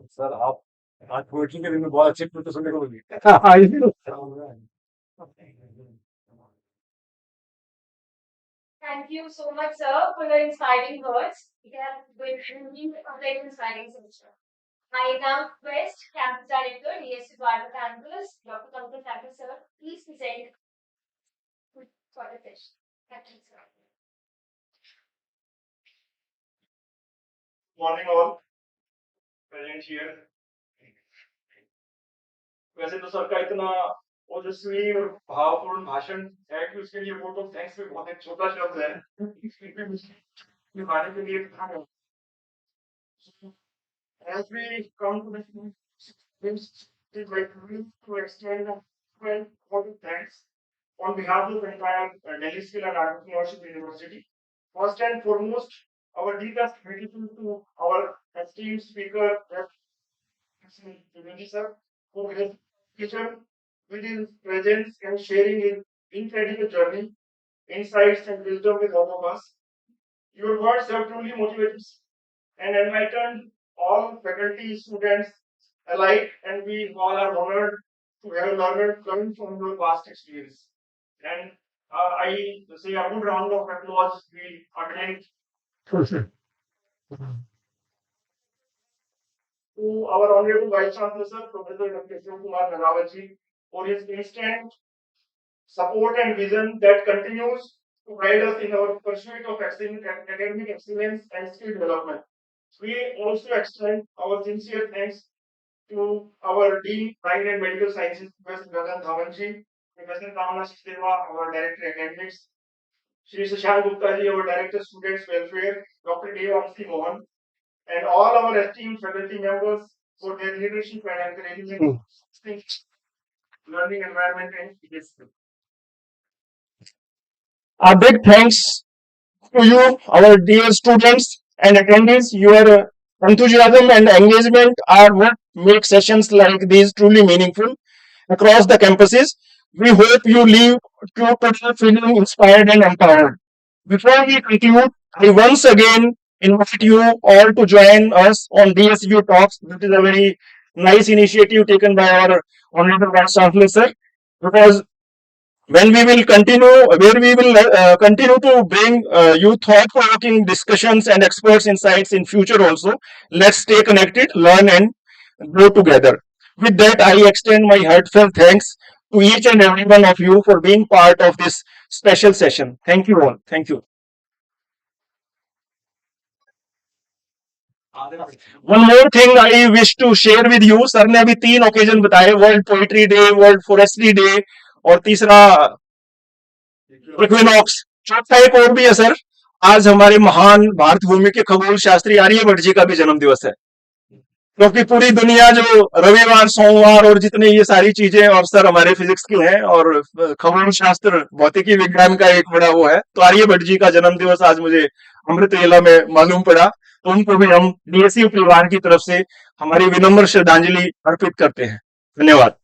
सर आप आज पोएट्री के दिन में बहुत अच्छी पोएट्री सुनने को मिली। Thank you so much, sir, for your inspiring words. It has been really a very inspiring session. I now request Campus Director, DSC Dwarka Campus, Dr. Pankaj Thakur, sir, please present for the session. Thank you, sir. Morning all present here. वैसे तो sir का इतना ओजस्वी और भावपूर्ण भाषण है कि उसके लिए वोट ऑफ थैंक्स भी बहुत एक छोटा शब्द है निभाने के लिए था। As we come to this, is like to extend a vote of thanks on behalf of the entire Delhi Skill and Entrepreneurship University. First and foremost, our deepest gratitude to our esteemed speaker, Trivedi sir, who has teacher with his presence and sharing his incredible journey, insights and wisdom with all of us. Your words have truly motivated and enlightened all faculty, students alike, and we all are honored to have learned from your vast experience. And I say a good round of applause. We attend to our Honorable Vice Chancellor, Professor Dr. Shiv Kumar Nagawat for his instant support and vision that continues to guide us in our pursuit of academic excellence and skill development. We also extend our sincere thanks to our Dean, Fine and Medical Sciences, Professor Gagan Dhawanji, Professor Kamala Sachdeva, our Director Academics, Shri Shashank Gupta ji, our Director Students Welfare, Dr. Devanshi Mohan, and all our esteemed faculty members for their leadership and encouragement learning environment and discipline. A big thanks to you, our dear students and attendees. Your enthusiasm and engagement are what make sessions like these truly meaningful across the campuses. We hope you leave today feeling inspired and empowered. Before we conclude, I once again invite you all to join us on DSU Talks. This is a very nice initiative taken by our Honorable Vice Chancellor, sir, because when we will continue, where we will continue to bring you thought-provoking discussions and experts insights in future also. Let's stay connected, learn and grow together. With that, I extend my heartfelt thanks to each and every one of you for being part of this special session. Thank you all. Thank you. One more thing I wish to share with you. Sir ने अभी 3 occasion बताए, world poetry day, world forestry day और तीसरा equinox. चौथा एक और भी है सर, आज हमारे महान भारत भूमि के खगोल शास्त्री आर्यभट्ट जी का भी जन्म दिवस है, क्योंकि पूरी दुनिया जो रविवार सोमवार और जितने ये सारी चीजें, और सर हमारे फिजिक्स के हैं और खगोल शास्त्र भौतिकी विज्ञान का एक बड़ा वो है, तो आर्यभट्ट जी का जन्म दिवस आज मुझे अमृत वेला में मालूम पड़ा, तो उनको भी हम डीएसयू परिवार की तरफ से हमारी विनम्र श्रद्धांजलि अर्पित करते हैं। धन्यवाद।